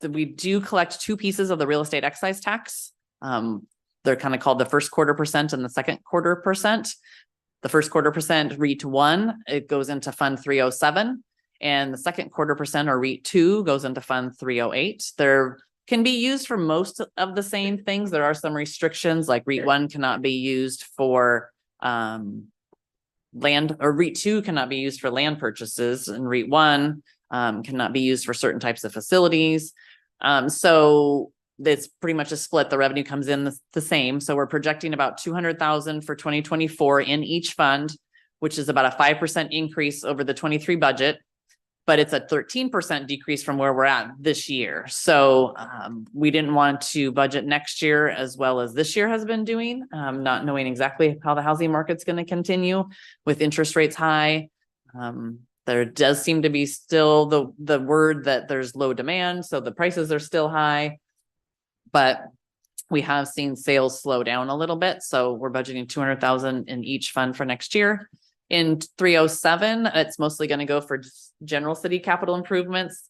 we do collect two pieces of the real estate excise tax. They're kind of called the first quarter percent and the second quarter percent. The first quarter percent REIT 1, it goes into fund 307, and the second quarter percent or REIT 2 goes into fund 308. They're can be used for most of the same things. There are some restrictions, like REIT 1 cannot be used for land, or REIT 2 cannot be used for land purchases, and REIT 1 cannot be used for certain types of facilities. So it's pretty much a split. The revenue comes in the same. So we're projecting about 200,000 for 2024 in each fund, which is about a 5% increase over the 23 budget. But it's a 13% decrease from where we're at this year. So we didn't want to budget next year as well as this year has been doing, not knowing exactly how the housing market's going to continue with interest rates high. There does seem to be still the word that there's low demand, so the prices are still high. But we have seen sales slow down a little bit. So we're budgeting 200,000 in each fund for next year. In 307, it's mostly going to go for general city capital improvements,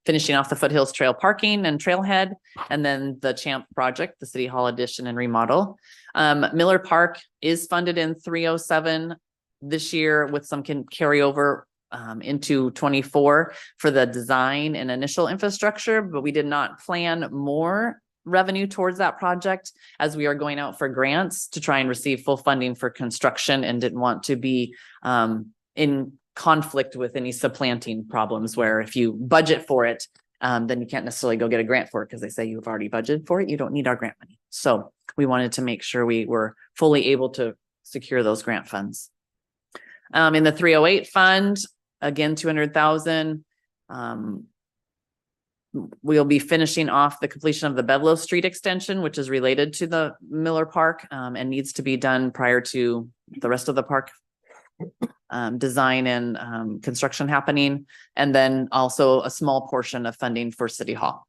finishing off the Foothills Trail parking and trailhead, and then the Champ project, the City Hall addition and remodel. Miller Park is funded in 307 this year with some carryover into 24 for the design and initial infrastructure, but we did not plan more revenue towards that project as we are going out for grants to try and receive full funding for construction, and didn't want to be in conflict with any supplanting problems where if you budget for it, then you can't necessarily go get a grant for it because they say you've already budgeted for it. You don't need our grant money. So we wanted to make sure we were fully able to secure those grant funds. In the 308 fund, again, 200,000. We'll be finishing off the completion of the Bedloe Street extension, which is related to the Miller Park and needs to be done prior to the rest of the park design and construction happening. And then also a small portion of funding for City Hall.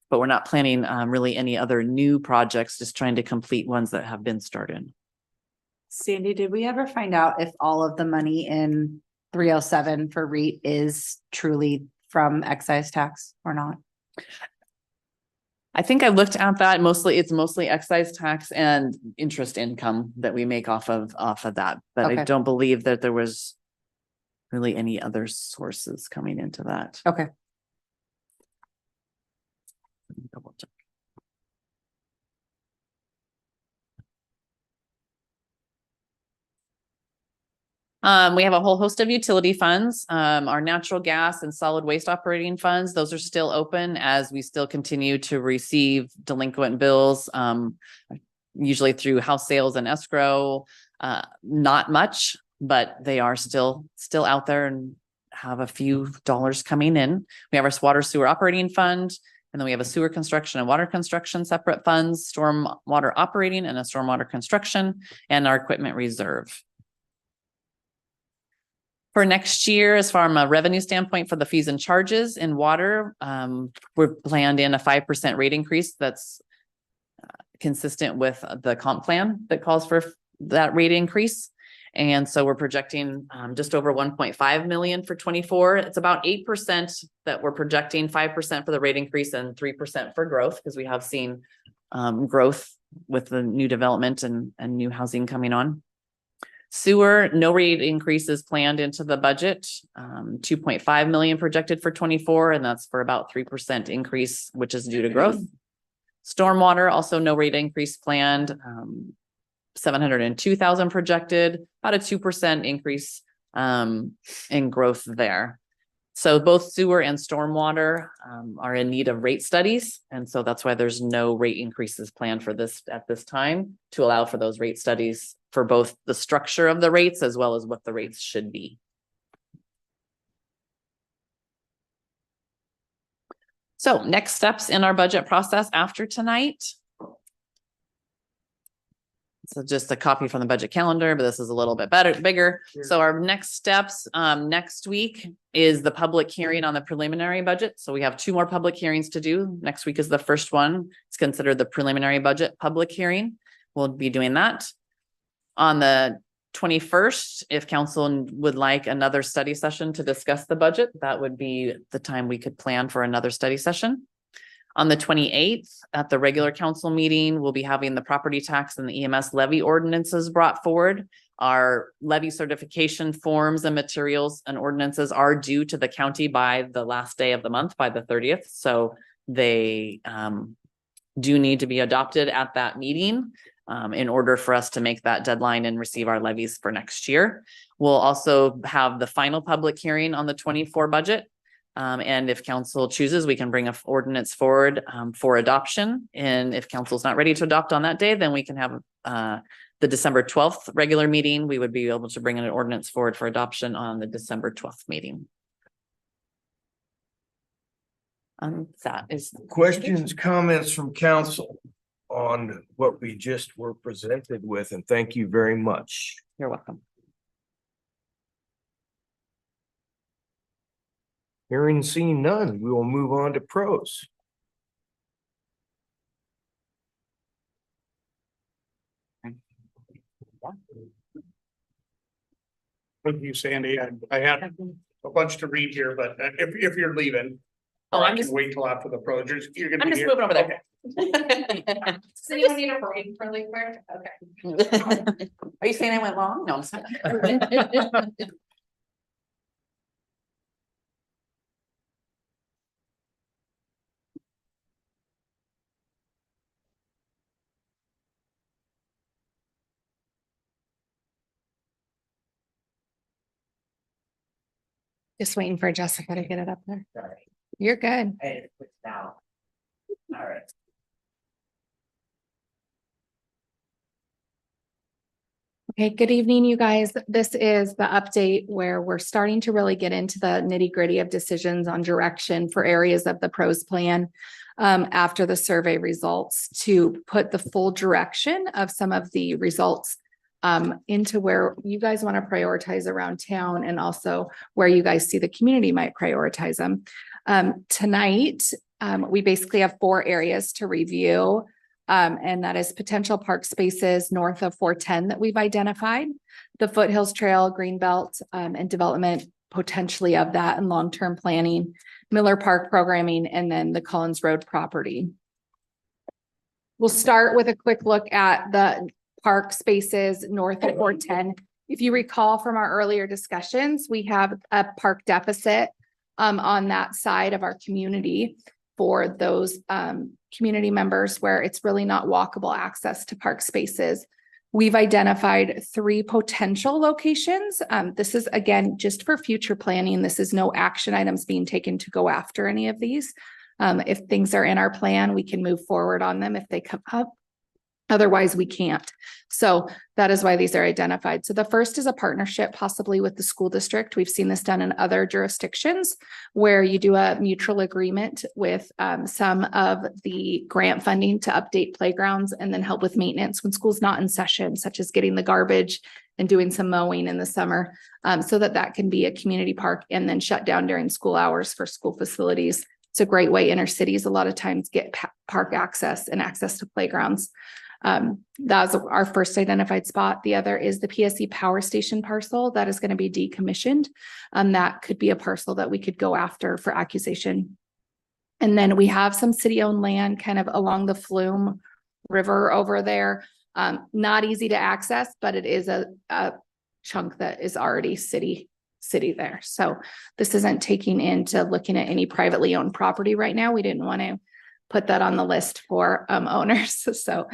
But we're not planning really any other new projects, just trying to complete ones that have been started. Sandy, did we ever find out if all of the money in 307 for REIT is truly from excise tax or not? I think I looked at that. It's mostly excise tax and interest income that we make off of that. But I Okay. don't believe that there was really any other sources coming into that. Okay. Double check. We have a whole host of utility funds, our natural gas and solid waste operating funds. Those are still open as we still continue to receive delinquent bills, usually through house sales and escrow. Not much, but they are still out there and have a few dollars coming in. We have our water sewer operating fund, and then we have a sewer construction and water construction separate funds, storm water operating and a stormwater construction, and our equipment reserve. For next year, as far as a revenue standpoint for the fees and charges in water, we're planned in a 5% rate increase that's consistent with the comp plan that calls for that rate increase. And so we're projecting just over 1.5 million for 24. It's about 8% that we're projecting, 5% for the rate increase and 3% for growth, because we have seen growth with the new development and new housing coming on. Sewer, no rate increases planned into the budget, 2.5 million projected for 24, and that's for about 3% increase, which is due to growth. Stormwater, also no rate increase planned, 702,000 projected, about a 2% increase in growth there. So both sewer and stormwater are in need of rate studies. And so that's why there's no rate increases planned for this at this time, to allow for those rate studies for both the structure of the rates as well as what the rates should be. So next steps in our budget process after tonight. So just a copy from the budget calendar, but this is a little bit bigger. So our next steps next week is the public hearing on the preliminary budget. So we have 2 more public hearings to do. Next week is the first one. It's considered the preliminary budget public hearing. We'll be doing that. On the 21st, if council would like another study session to discuss the budget, that would be the time we could plan for another study session. On the 28th, at the regular council meeting, we'll be having the property tax and the EMS levy ordinances brought forward. Our levy certification forms and materials and ordinances are due to the county by the last day of the month, by the 30th. So they do need to be adopted at that meeting in order for us to make that deadline and receive our levies for next year. We'll also have the final public hearing on the 24 budget. And if council chooses, we can bring an ordinance forward for adoption. And if council's not ready to adopt on that day, then we can have the December 12th regular meeting. We would be able to bring an ordinance forward for adoption on the December 12th meeting. That is Questions, comments from council on what we just were presented with, and thank you very much. You're welcome. Hearing and seeing none, we will move on to pros. Thank you, Sandy. I had a bunch to read here, but if you're leaving. Oh, I I'm can just, wait till after the pro. You're gonna I'm be just here. moving over there. Does anyone need a break really quick? Okay. Are you saying I went long? No, I'm just kidding. Just waiting for Jessica to get it up there. You're good. Hey, it's now. All right. Okay, good evening, you guys. This is the update where we're starting to really get into the nitty-gritty of decisions on direction for areas of the pros plan after the survey results, to put the full direction of some of the results into where you guys want to prioritize around town, and also where you guys see the community might prioritize them. Tonight, We basically have 4 areas to review. And that is potential park spaces north of 410 that we've identified, the Foothills Trail, Greenbelt, and development potentially of that and long-term planning, Miller Park programming, and then the Collins Road property. We'll start with a quick look at the park spaces north of 410. If you recall from our earlier discussions, we have a park deficit on that side of our community for those community members where it's really not walkable access to park spaces. We've identified 3 potential locations. This is again, just for future planning. This is no action items being taken to go after any of these. If things are in our plan, we can move forward on them if they come up. Otherwise, we can't. So that is why these are identified. So the first is a partnership possibly with the school district. We've seen this done in other jurisdictions where you do a mutual agreement with some of the grant funding to update playgrounds and then help with maintenance when school's not in session, such as getting the garbage and doing some mowing in the summer, so that can be a community park and then shut down during school hours for school facilities. It's a great way inner cities a lot of times get park access and access to playgrounds. That's our first identified spot. The other is the PSE power station parcel that is going to be decommissioned. That could be a parcel that we could go after for accusation. And then we have some city-owned land kind of along the Flume River over there. Not easy to access, but it is a chunk that is already city there. So this isn't taking into looking at any privately owned property right now. We didn't want to put that on the list for owners. So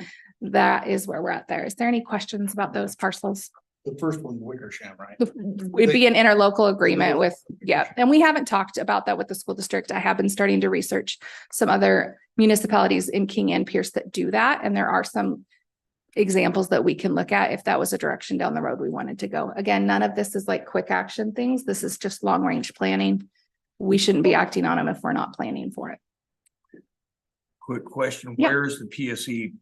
that is where we're at there. Is there any questions about those parcels? The first one, Wickersham, right? It'd be an interlocal agreement with, yeah. And we haven't talked about that with the school district. I have been starting to research some other municipalities in King and Pierce that do that. And there are some examples that we can look at if that was a direction down the road we wanted to go. Again, none of this is like quick action things. This is just long range planning. We shouldn't be acting on them if we're not planning for it. Quick question, Yeah. where is the PSE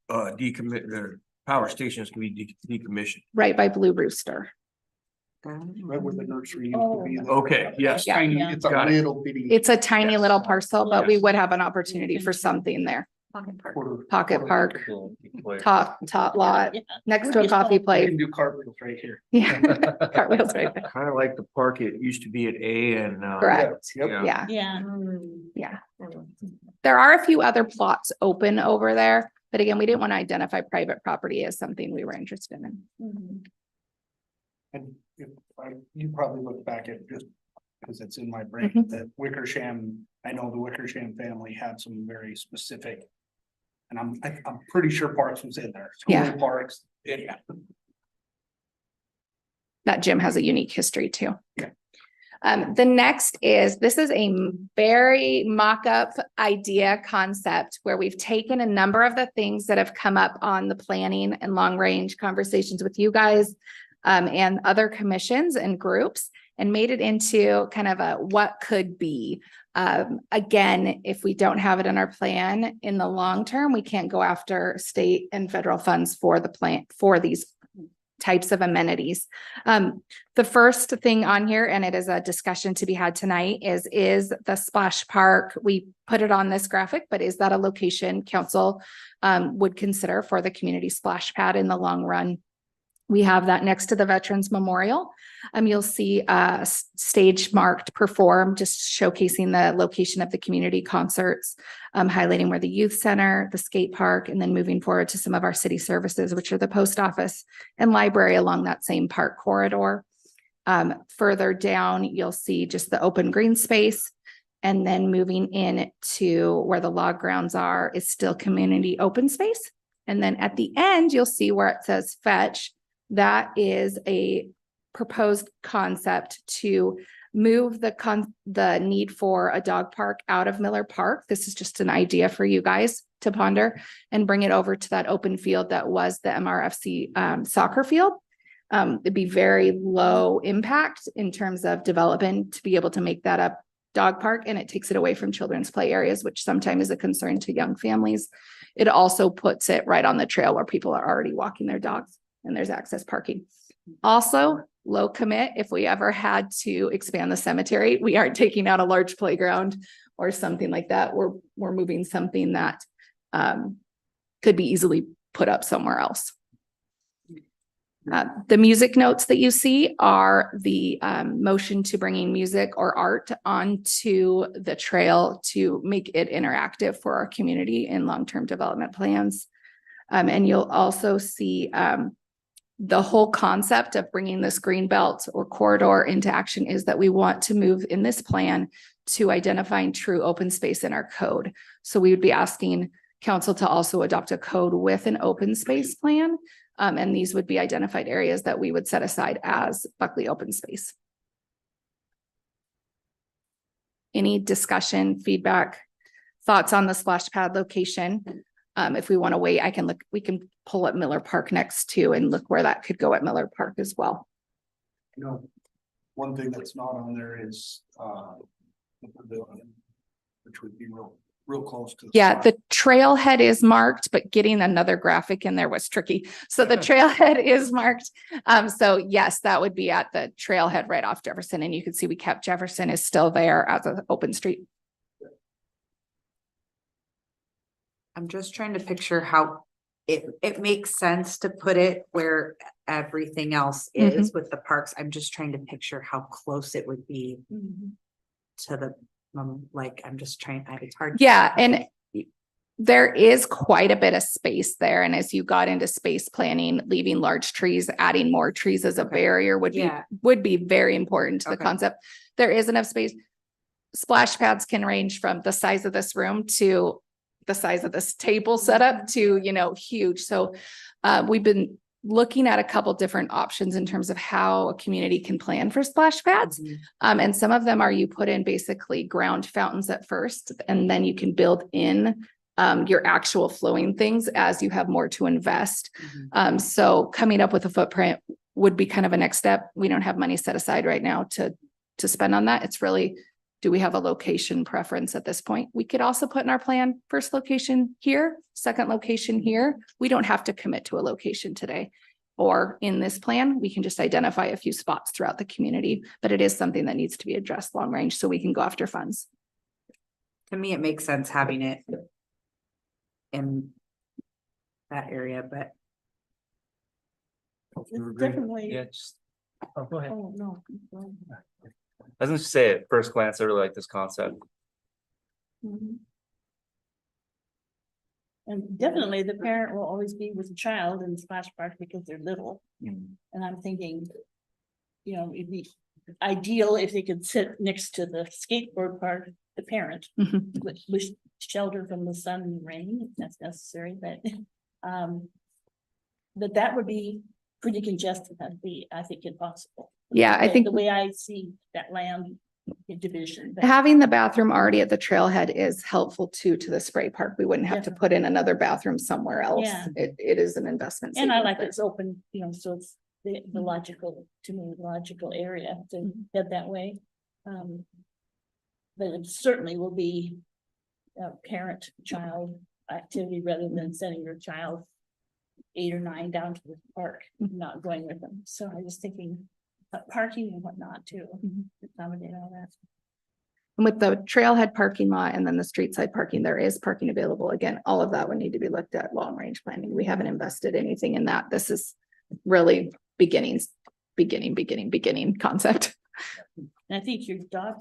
decommit, the power stations can be decommissioned? Right by Blue Rooster. Right where the nursery used to be. Okay, yes. Yeah. Tiny, it's a Got it. little bitty. It's a tiny Yes. little parcel, but we Yes. would have an opportunity for something there. quarter- Pocket quarter- park, Cool. top lot, next to a coffee We place. can do cartwheels right here. Yeah. Cartwheels right there. Kind of like the park it used to be at A and. Correct. Yep. Yeah. Yeah, Yeah. yeah. There are a few other plots open over there, but again, we didn't want to identify private property as something we were interested in. And if you probably look back at just because it's in my brain, Mhm. that Wickersham, I know the Wickersham family had some very specific. And I'm pretty sure Parks was in there. School Yeah. Parks, yeah. That gym has a unique history too. Yeah. The next is, this is a very mock-up idea concept where we've taken a number of the things that have come up on the planning and long-range conversations with you guys and other commissions and groups and made it into kind of a what could be. Again, if we don't have it in our plan in the long term, we can't go after state and federal funds for the plan for these types of amenities. The first thing on here, and it is a discussion to be had tonight, is the splash park. We put it on this graphic, but is that a location council would consider for the community splash pad in the long run? We have that next to the Veterans Memorial. You'll see a stage marked perform, just showcasing the location of the community concerts, highlighting where the youth center, the skate park, and then moving forward to some of our city services, which are the post office and library along that same park corridor. Further down, you'll see just the open green space. And then moving in to where the log grounds are is still community open space. And then at the end, you'll see where it says fetch. That is a proposed concept to move the need for a dog park out of Miller Park. This is just an idea for you guys to ponder and bring it over to that open field that was the MRFC soccer field. It'd be very low impact in terms of development to be able to make that a dog park, and it takes it away from children's play areas, which sometimes is a concern to young families. It also puts it right on the trail where people are already walking their dogs and there's access parking. Also, low commit, if we ever had to expand the cemetery, we aren't taking out a large playground or something like that. We're moving something that could be easily put up somewhere else. The music notes that you see are the motion to bringing music or art onto the trail to make it interactive for our community in long-term development plans. And you'll also see the whole concept of bringing this green belt or corridor into action is that we want to move in this plan to identifying true open space in our code. So we would be asking council to also adopt a code with an open space plan. And these would be identified areas that we would set aside as Buckley open space. Any discussion, feedback, thoughts on the splash pad location? If we want to wait, we can pull up Miller Park next to and look where that could go at Miller Park as well. You know, one thing that's not on there is, the pavilion, which would be real close to. Yeah, the trailhead is marked, but getting another graphic in there was tricky. So the trailhead is marked. So yes, that would be at the trailhead right off Jefferson. And you can see we kept Jefferson is still there as an open street. I'm just trying to picture how it makes sense to put it where everything else is with the parks. I'm just trying to picture how close it would be to the, like, I'm just trying, it's hard. Yeah, and there is quite a bit of space there. And as you got into space planning, leaving large trees, adding more trees as a barrier would be very important to the concept. There is enough space. Splash pads can range from the size of this room to the size of this table setup to, you know, huge. So we've been looking at a couple different options in terms of how a community can plan for splash pads. And some of them are you put in basically ground fountains at first, and then you can build in your actual flowing things as you have more to invest. So coming up with a footprint would be kind of a next step. We don't have money set aside right now to spend on that. It's really, do we have a location preference at this point? We could also put in our plan, first location here, second location here. We don't have to commit to a location today. Or in this plan, we can just identify a few spots throughout the community, but it is something that needs to be addressed long range so we can go after funds. To me, it makes sense having it in that area, but Definitely. Yeah, just, oh, go ahead. Oh, no. I was gonna say at first glance, I really like this concept. Mhm. And definitely the parent will always be with the child in the splash park because they're little. And I'm thinking, you know, it'd be ideal if they could sit next to the skateboard park, the parent, with shelter from the sun and rain if that's necessary, but that would be pretty congested. That'd be, I think, impossible. Yeah, I think The way I see that land division. but- having the bathroom already at the trailhead is helpful too, to the spray park. We wouldn't have to put in another bathroom somewhere else. Yeah. It is an investment. And I saving like thing. it's open, you know, so it's the logical, to me, logical area to head that way. But it certainly will be a parent-child activity rather than sending your child 8 or 9 down to the park, not going with them. So I was thinking parking and whatnot too, accommodate all that. And with the trailhead parking lot and then the street side parking, there is parking available. Again, all of that would need to be looked at long range planning. We haven't invested anything in that. This is really beginning concept. And I think your dog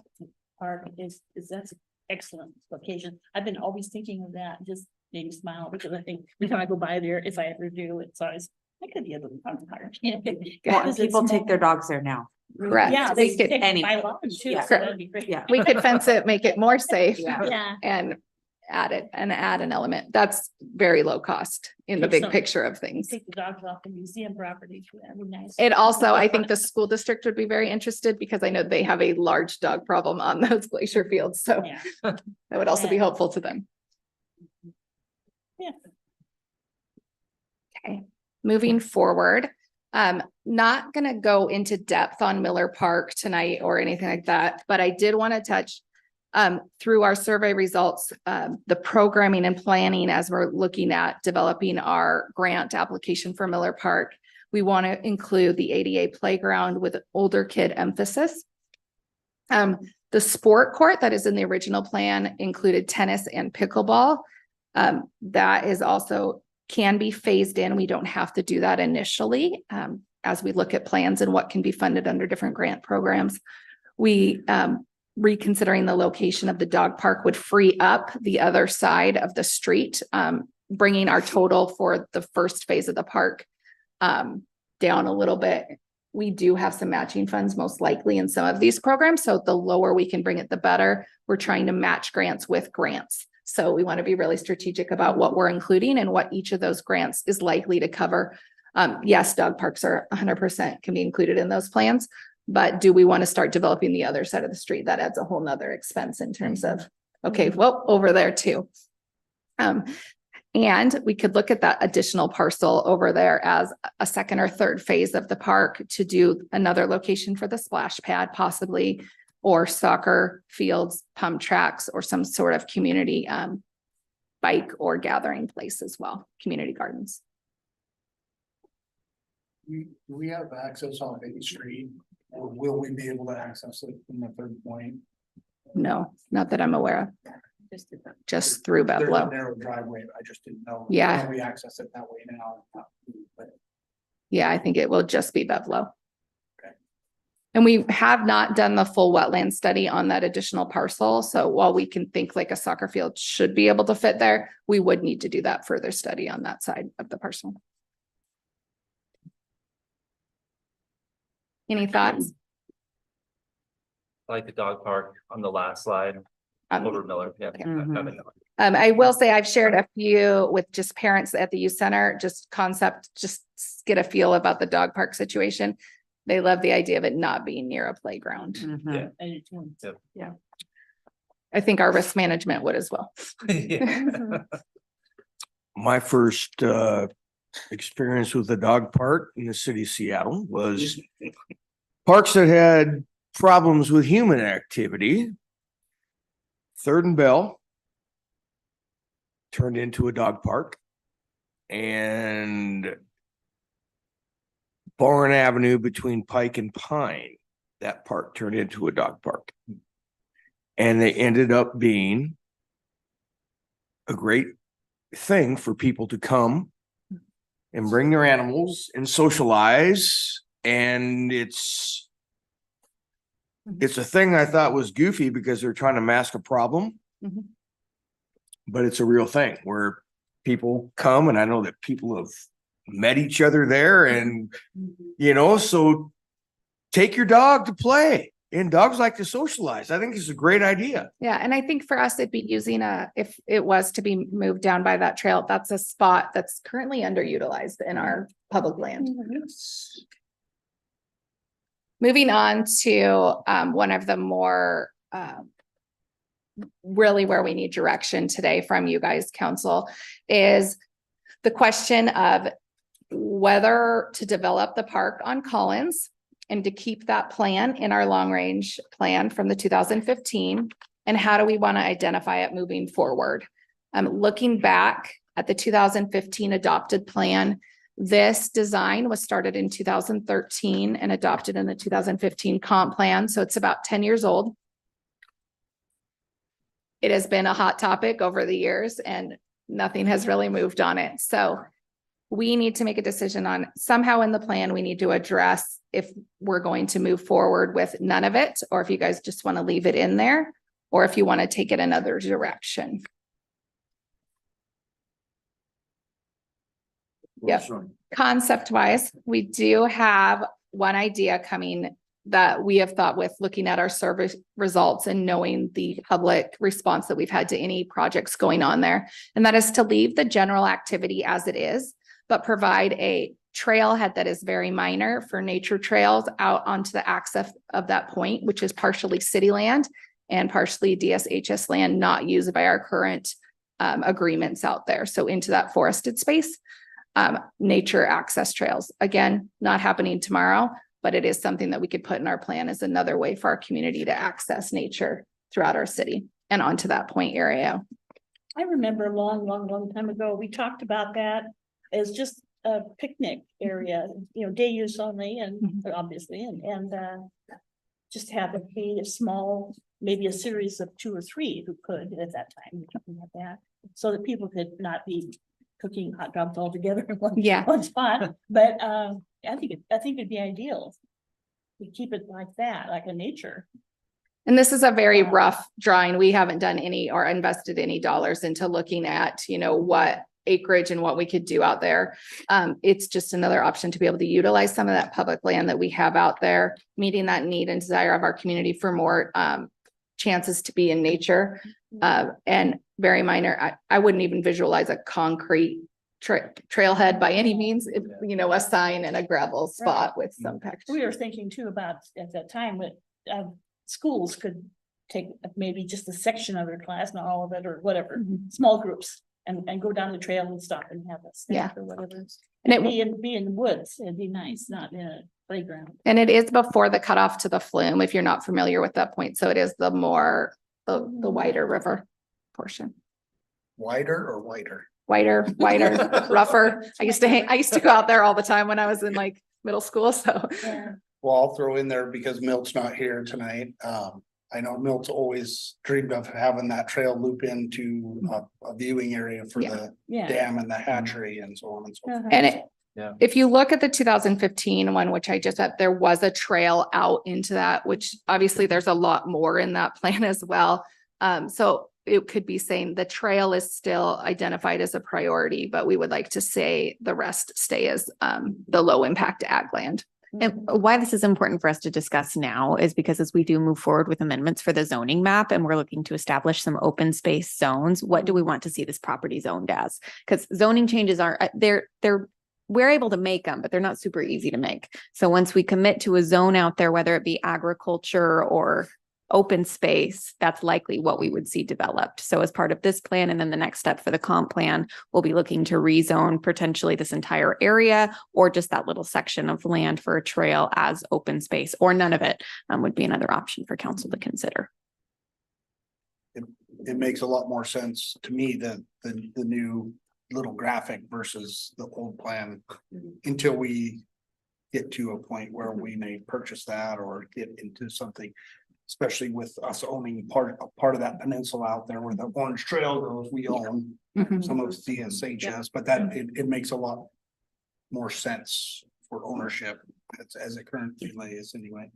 park is that's an excellent location. I've been always thinking of that, just made me smile because I think every time I go by there, if I ever do, it's always, I could be a little dog park. yeah, people take their dogs there now. Correct. Yeah, We they could, take any- by law too, yeah. so that'd be great. Yeah. we could fence it, make it more safe. Yeah. Yeah, And add an element. That's very low cost in the big Excellent. picture of things. take the dogs off the museum property, that'd be nice. It also, I think the school district would be very interested because I know they have a large dog problem on those glacier fields. So Yeah, that would also be Yeah. helpful to them. Yeah. Okay, moving forward, not gonna go into depth on Miller Park tonight or anything like that, but I did want to touch through our survey results, the programming and planning as we're looking at developing our grant application for Miller Park. We want to include the ADA playground with older kid emphasis. The sport court that is in the original plan included tennis and pickleball. That is also can be phased in. We don't have to do that initially. As we look at plans and what can be funded under different grant programs. We, reconsidering the location of the dog park would free up the other side of the street, bringing our total for the first phase of the park down a little bit. We do have some matching funds most likely in some of these programs. So the lower we can bring it, the better. We're trying to match grants with grants. So we want to be really strategic about what we're including and what each of those grants is likely to cover. Yes, dog parks are 100% can be included in those plans, but do we want to start developing the other side of the street? That adds a whole nother expense in terms of, okay, well, over there too. And we could look at that additional parcel over there as a second or third phase of the park to do another location for the splash pad possibly, or soccer fields, pump tracks, or some sort of community bike or gathering place as well, community gardens. Do we have access on Main Street, or will we be able to access it from the third point? No, not that I'm aware of. Just through There's a Bevlo. narrow driveway, I just didn't know. Yeah. How we access it that way now. But Yeah, I think it will just be Bevlo. Okay. And we have not done the full wetland study on that additional parcel. So while we can think like a soccer field should be able to fit there, we would need to do that further study on that side of the parcel. Any thoughts? I like the dog park on the last slide, over Miller. Yeah. Okay. I I will say I've shared a few with just parents at the youth center, just concept, just get a feel about the dog park situation. They love the idea of it not being near a playground. Yeah. I do too. I think our risk management would as well. Yeah. My first experience with the dog park in the city of Seattle was parks that had problems with human activity. Third and Bell turned into a dog park, and Barn Avenue between Pike and Pine, that park turned into a dog park. And they ended up being a great thing for people to come and bring their animals and socialize. And it's a thing I thought was goofy because they're trying to mask a problem. Mhm. But it's a real thing where people come, and I know that people have met each other there, and so take your dog to play, and dogs like to socialize. I think it's a great idea. Yeah, and I think for us, it'd be using if it was to be moved down by that trail, that's a spot that's currently underutilized in our public land. Moving on to one of the more really where we need direction today from you guys, council, is the question of whether to develop the park on Collins and to keep that plan in our long range plan from the 2015. And how do we want to identify it moving forward? Looking back at the 2015 adopted plan, this design was started in 2013 and adopted in the 2015 comp plan. So it's about 10 years old. It has been a hot topic over the years and nothing has really moved on it. So we need to make a decision on somehow in the plan, we need to address if we're going to move forward with none of it, or if you guys just want to leave it in there, or if you want to take it another direction. Yep. Concept wise, we do have one idea coming that we have thought with looking at our survey results and knowing the public response that we've had to any projects going on there. And that is to leave the general activity as it is, but provide a trailhead that is very minor for nature trails out onto the access of that point, which is partially city land and partially DSHS land not used by our current agreements out there. So into that forested space, nature access trails, again, not happening tomorrow, but it is something that we could put in our plan as another way for our community to access nature throughout our city and onto that point area. I remember a long time ago, we talked about that as just a picnic area, day use only and obviously, and just have it be a small maybe a series of 2 or 3 who could at that time, something like that. So that people could not be cooking hot dogs all together in one, Yeah. one spot, but, I think it'd be ideal. We keep it like that, like a nature. And this is a very rough drawing. We haven't done any or invested any dollars into looking at, what acreage and what we could do out there. It's just another option to be able to utilize some of that public land that we have out there, meeting that need and desire of our community for more chances to be in nature. And very minor, I wouldn't even visualize a concrete trailhead by any means, a sign and a gravel spot with some package. We were thinking too about at that time that schools could take maybe just a section of their class, not all of it or whatever, small groups. And go down the trail and stop and have a snack or whatever. And it Be in the woods, it'd be nice, not in a playground. And it is before the cutoff to the flume, if you're not familiar with that point. So it is the wider river portion. Wider or whiter? Wider, rougher. I used to go out there all the time when I was in like middle school, so. Yeah. Well, I'll throw in there because Milt's not here tonight. I know Milt's always dreamed of having that trail loop into a viewing area for the Yeah. dam and the hatchery and so on and so forth. And Yeah. if you look at the 2015 one, which I just said, there was a trail out into that, which obviously there's a lot more in that plan as well. So it could be saying the trail is still identified as a priority, but we would like to say the rest stay as the low impact ag land. And why this is important for us to discuss now is because as we do move forward with amendments for the zoning map and we're looking to establish some open space zones, what do we want to see this property zoned as? Because zoning changes are, we're able to make them, but they're not super easy to make. So once we commit to a zone out there, whether it be agriculture or open space, that's likely what we would see developed. So as part of this plan, and then the next step for the comp plan, we'll be looking to rezone potentially this entire area or just that little section of land for a trail as open space, or none of it would be another option for council to consider. It makes a lot more sense to me than the new little graphic versus the old plan until we get to a point where we may purchase that or get into something. Especially with us owning part of that peninsula out there where the Orange Trail goes, we own some of CSHS, but that it makes a lot more sense for ownership as it currently is anyway.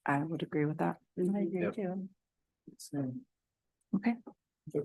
I would agree with that. I agree Yep. too. Okay.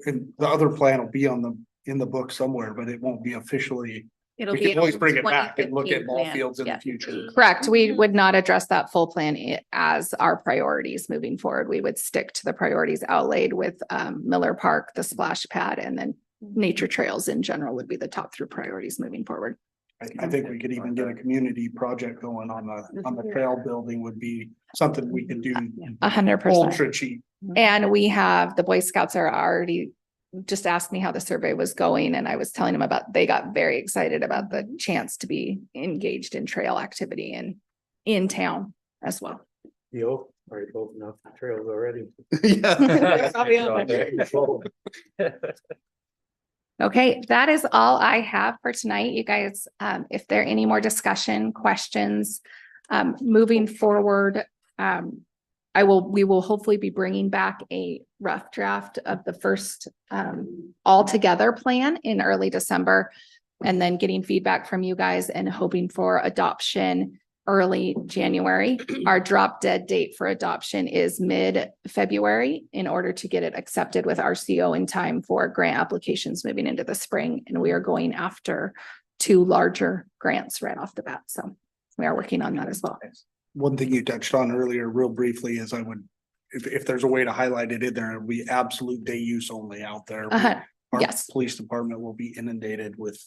And the other plan will be in the book somewhere, but it won't be officially. It'll We be can always bring it back and look 2015 at ball plan. fields in Yeah. the future. Correct. We would not address that full plan as our priorities moving forward. We would stick to the priorities outlaid with Miller Park, the splash pad, and then nature trails in general would be the top 3 priorities moving forward. I think we could even get a community project going on the trail building would be something we could do 100%. ultra cheap. And we have, the Boy Scouts are already just asked me how the survey was going, and I was telling them they got very excited about the chance to be engaged in trail activity and in town as well. You already opened up the trails already. Yeah. Okay, that is all I have for tonight. You guys, if there are any more discussion, questions, moving forward, we will hopefully be bringing back a rough draft of the first altogether plan in early December, and then getting feedback from you guys and hoping for adoption early January. Our drop dead date for adoption is mid-February in order to get it accepted with RCO in time for grant applications moving into the spring. And we are going after 2 larger grants right off the bat. So we are working on that as well. One thing you touched on earlier, real briefly, is I would, if there's a way to highlight it in there, it'd be absolute day use only out there. Our Yes. police department will be inundated with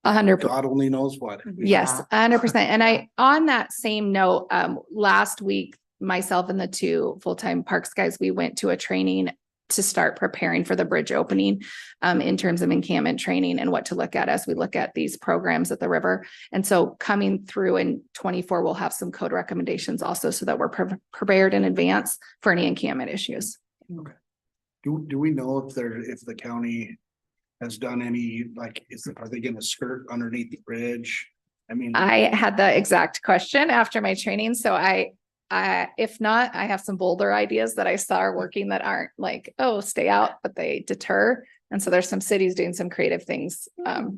100%. God only knows what. Yes, 100%. And on that same note, last week, myself and the 2 full-time parks guys, we went to a training to start preparing for the bridge opening in terms of encampment training and what to look at as we look at these programs at the river. And so coming through in 24, we'll have some code recommendations also so that we're prepared in advance for any encampment issues. Do we know if the county has done any, like, are they gonna skirt underneath the bridge? I mean, I had the exact question after my training, so I If not, I have some bolder ideas that I saw are working that aren't like, oh, stay out, but they deter. And so there's some cities doing some creative things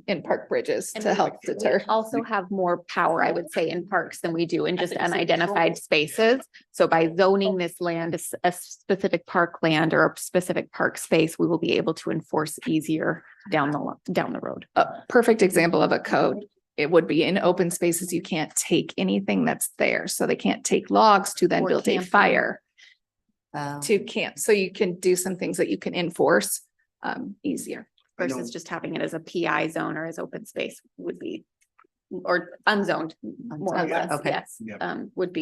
in park bridges And to we- help we deter. Also have more power, I would say, in parks than we do in just unidentified spaces. So by zoning this land, a specific park land or a specific park space, we will be able to enforce easier down the road. A perfect example of a code, it would be in open spaces, you can't take anything that's there. So they can't take logs to then Or build a camping. fire Oh. to camp. So you can do some things that you can enforce easier. I know- Versus just having it as a PI zone or as open space would be, or unzoned, more or Unzoned, less, okay. yes. Yep. It would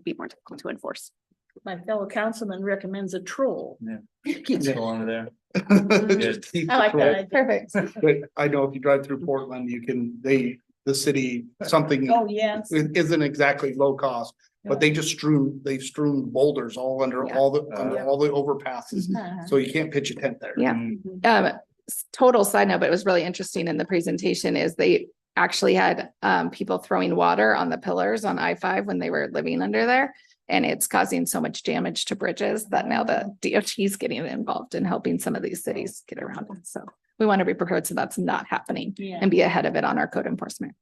be more difficult to enforce. My fellow councilman recommends a troll. Keep going there. Just keep I like the that. flow. idea. Perfect. But I know if you drive through Portland, you can, the city, something Oh, yes. isn't exactly low cost, but they've strewn boulders all under all the overpasses. Uh-huh. So you can't pitch a tent there. Yeah. Total side note, but it was really interesting in the presentation is they actually had people throwing water on the pillars on I-5 when they were living under there. And it's causing so much damage to bridges that now the DOT is getting involved in helping some of these cities get around it. So we want to be prepared so that's not happening Yeah. and be ahead of it on our code enforcement.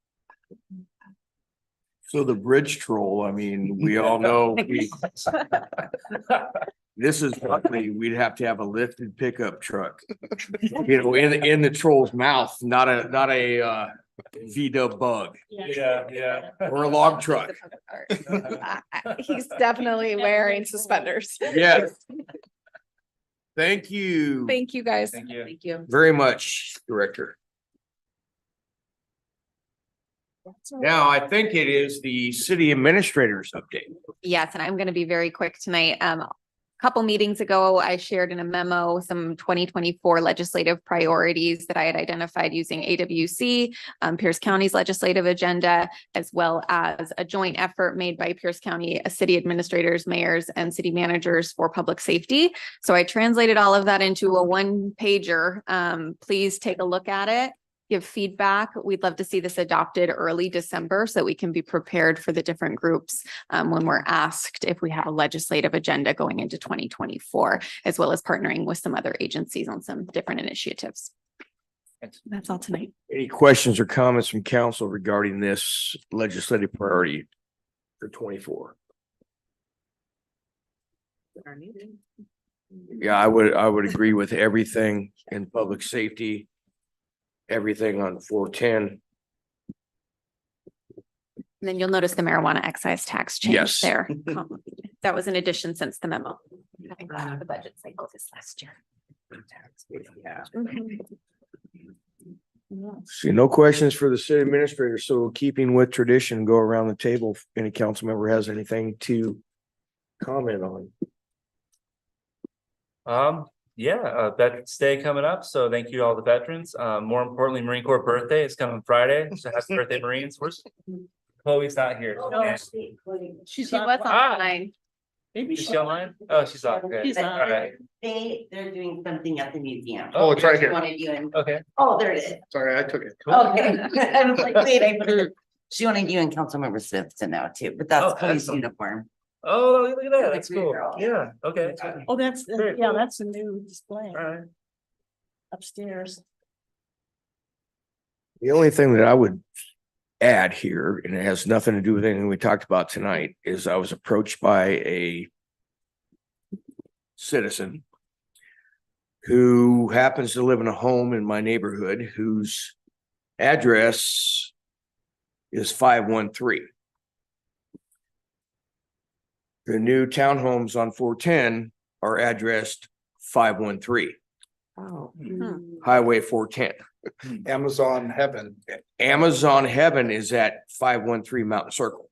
So the bridge troll, I mean, we all know. This is likely, we'd have to have a lifted pickup truck. You know, in the troll's mouth, not a V-dub bug Yeah. or a log truck. He's definitely wearing suspenders. Yes. Thank you Thank you, guys. Thank you. Thank you. very much, Director. Now, I think it is the city administrator's update. Yes, and I'm going to be very quick tonight. A couple meetings ago, I shared in a memo some 2024 legislative priorities that I had identified using AWC, Pierce County's legislative agenda, as well as a joint effort made by Pierce County city administrators, mayors, and city managers for public safety. So I translated all of that into a one pager. Please take a look at it. Give feedback. We'd love to see this adopted early December so we can be prepared for the different groups when we're asked if we have a legislative agenda going into 2024, as well as partnering with some other agencies on some different initiatives. That's all tonight. Any questions or comments from council regarding this legislative priority for 24? Yeah, I would agree with everything in public safety. Everything on 410. And then you'll notice the marijuana excise tax Yes. change there. That was an addition since the memo. Having gone out the budget cycle this last year. See, no questions for the city administrator. So keeping with tradition, go around the table. If any council member has anything to comment on. Yeah, Veterans Day coming up, so thank you to all the veterans. More importantly, Marine Corps birthday is coming Friday, so happy birthday, Marines. Where's Chloe's not here. She's She on- was Ah. online. Maybe Is she. she online? Oh, she's off. Okay. She's All on. right. They're doing something at the museum. Oh, it's right here. Wanted you in, Okay. oh, there it is. Sorry, I took it. Okay. I was like, wait, I put it. She wanted you and Councilmember Smith to know too, but that's Oh, Chloe's excellent. uniform. Oh, look at that. Like That's Green cool. Girl. Yeah, okay. Oh, that's, Very yeah, cool. that's a new display All right. upstairs. The only thing that I would add here, and it has nothing to do with anything we talked about tonight, is I was approached by a citizen who happens to live in a home in my neighborhood whose address is 513. The new townhomes on 410 are addressed 513, Oh. Highway 410. Amazon heaven. Amazon Heaven is at 513 Mountain Circle.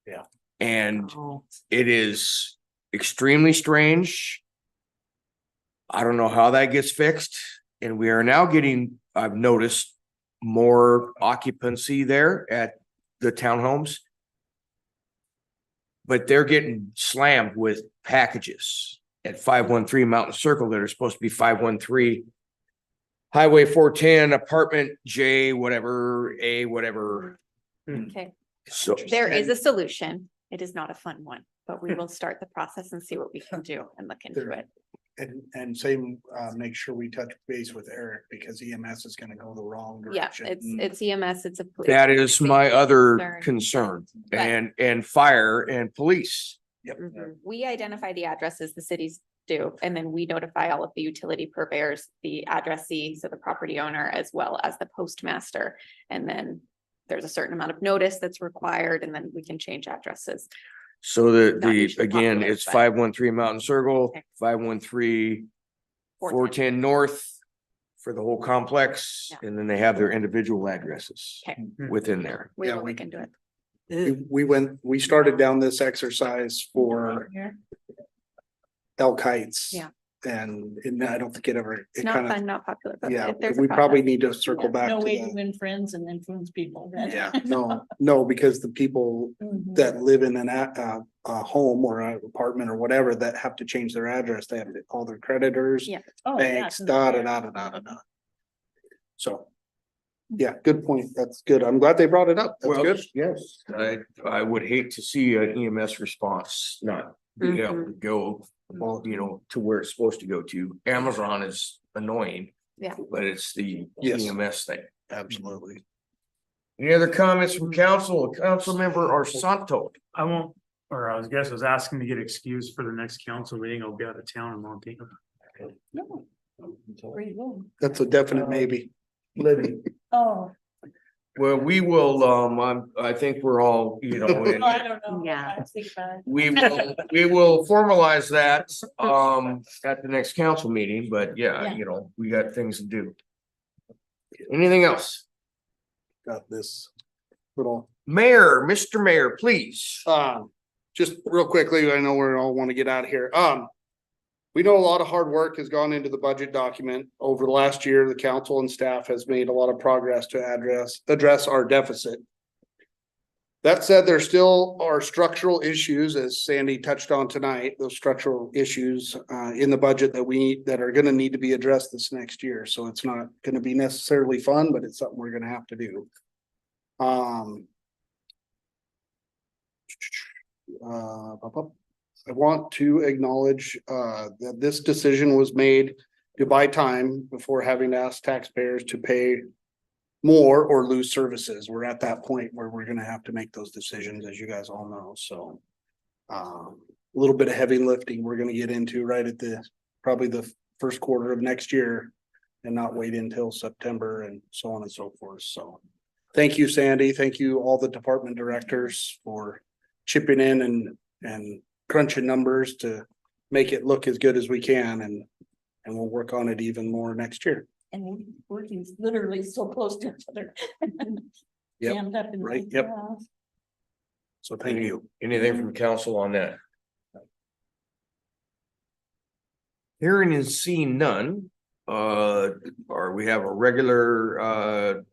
Yeah. And Oh. it is extremely strange. I don't know how that gets fixed. And we are now getting, I've noticed, more occupancy there at the townhomes. But they're getting slammed with packages at 513 Mountain Circle that are supposed to be 513 Highway 410, apartment J, whatever, A, whatever. Okay, So there is a solution. It is not a fun one. But we will start the process and see what we can do and look into it. And same, make sure we touch base with Eric because EMS is gonna go the wrong Yeah, direction. it's EMS, it's a. That is my other concern. concern, But- and fire and police. Mhm. We identify the addresses the cities do, and then we notify all of the utility purveyors, the addressee, so the property owner, as well as the postmaster. And then there's a certain amount of notice that's required, and then we can change addresses. So Not usually again, popular, it's but- 513 Mountain Circle, Okay. 513 410. 410 North for the whole complex, Yeah. and then they have their individual addresses Okay. within there. We Yeah, will we- look into it. We started down this exercise for Here. Elk Heights. Yeah. And I don't think it ever, It's it not kind fun, of, not popular, but yeah, there's a we probably process. need to circle back No to way to the. win friends and influence people. right? Yeah, no, because the people Mhm. that live in a home or an apartment or whatever that have to change their address, they have to call their creditors. Yeah. Oh, yeah, Banks, so- da, da, da, da, da, da, da. So. Yeah, good point. That's good. I'm glad they brought it up. That's Well, good. yes, I would hate to see an EMS response not be able to go, well, to where it's supposed to go to. Amazon is annoying. Yeah. But it's the Yes. EMS thing. Absolutely. Any other comments from council? Council member Arsanto? I won't, or I was asking to get excused for the next council meeting. I'll be out of town in Montana. No. Where you going? That's a definite maybe. Libby. Oh, Well, we will, I think we're all, in- I don't know. Yeah. I think about it. we will formalize that, at the next council meeting, but yeah, Yeah. we got things to do. Anything else? Got this little. Mr. Mayor, please. Just real quickly, I know we all want to get out of here. We know a lot of hard work has gone into the budget document. Over the last year, the council and staff has made a lot of progress to address our deficit. That said, there still are structural issues, as Sandy touched on tonight, those structural issues in the budget that are gonna need to be addressed this next year. So it's not gonna be necessarily fun, but it's something we're gonna have to do. I want to acknowledge that this decision was made to buy time before having to ask taxpayers to pay more or lose services. We're at that point where we're gonna have to make those decisions, as you guys all know, so. A little bit of heavy lifting we're gonna get into right at probably the first quarter of next year. And not wait until September and so on and so forth, so. Thank you, Sandy. Thank you, all the department directors for chipping in and crunching numbers to make it look as good as we can and we'll work on it even more next year. And we're working literally so close to each other. Yep, Jammed up in right, the- yep. yeah. So thank you. Anything from council on that? Hearing and seeing none, or we have a regular,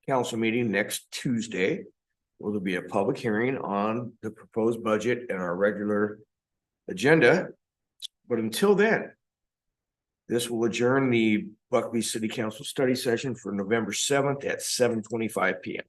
council meeting next Tuesday. Will there be a public hearing on the proposed budget and our regular agenda? But until then, this will adjourn the Buckley City Council study session for November 7th at 7:25 PM.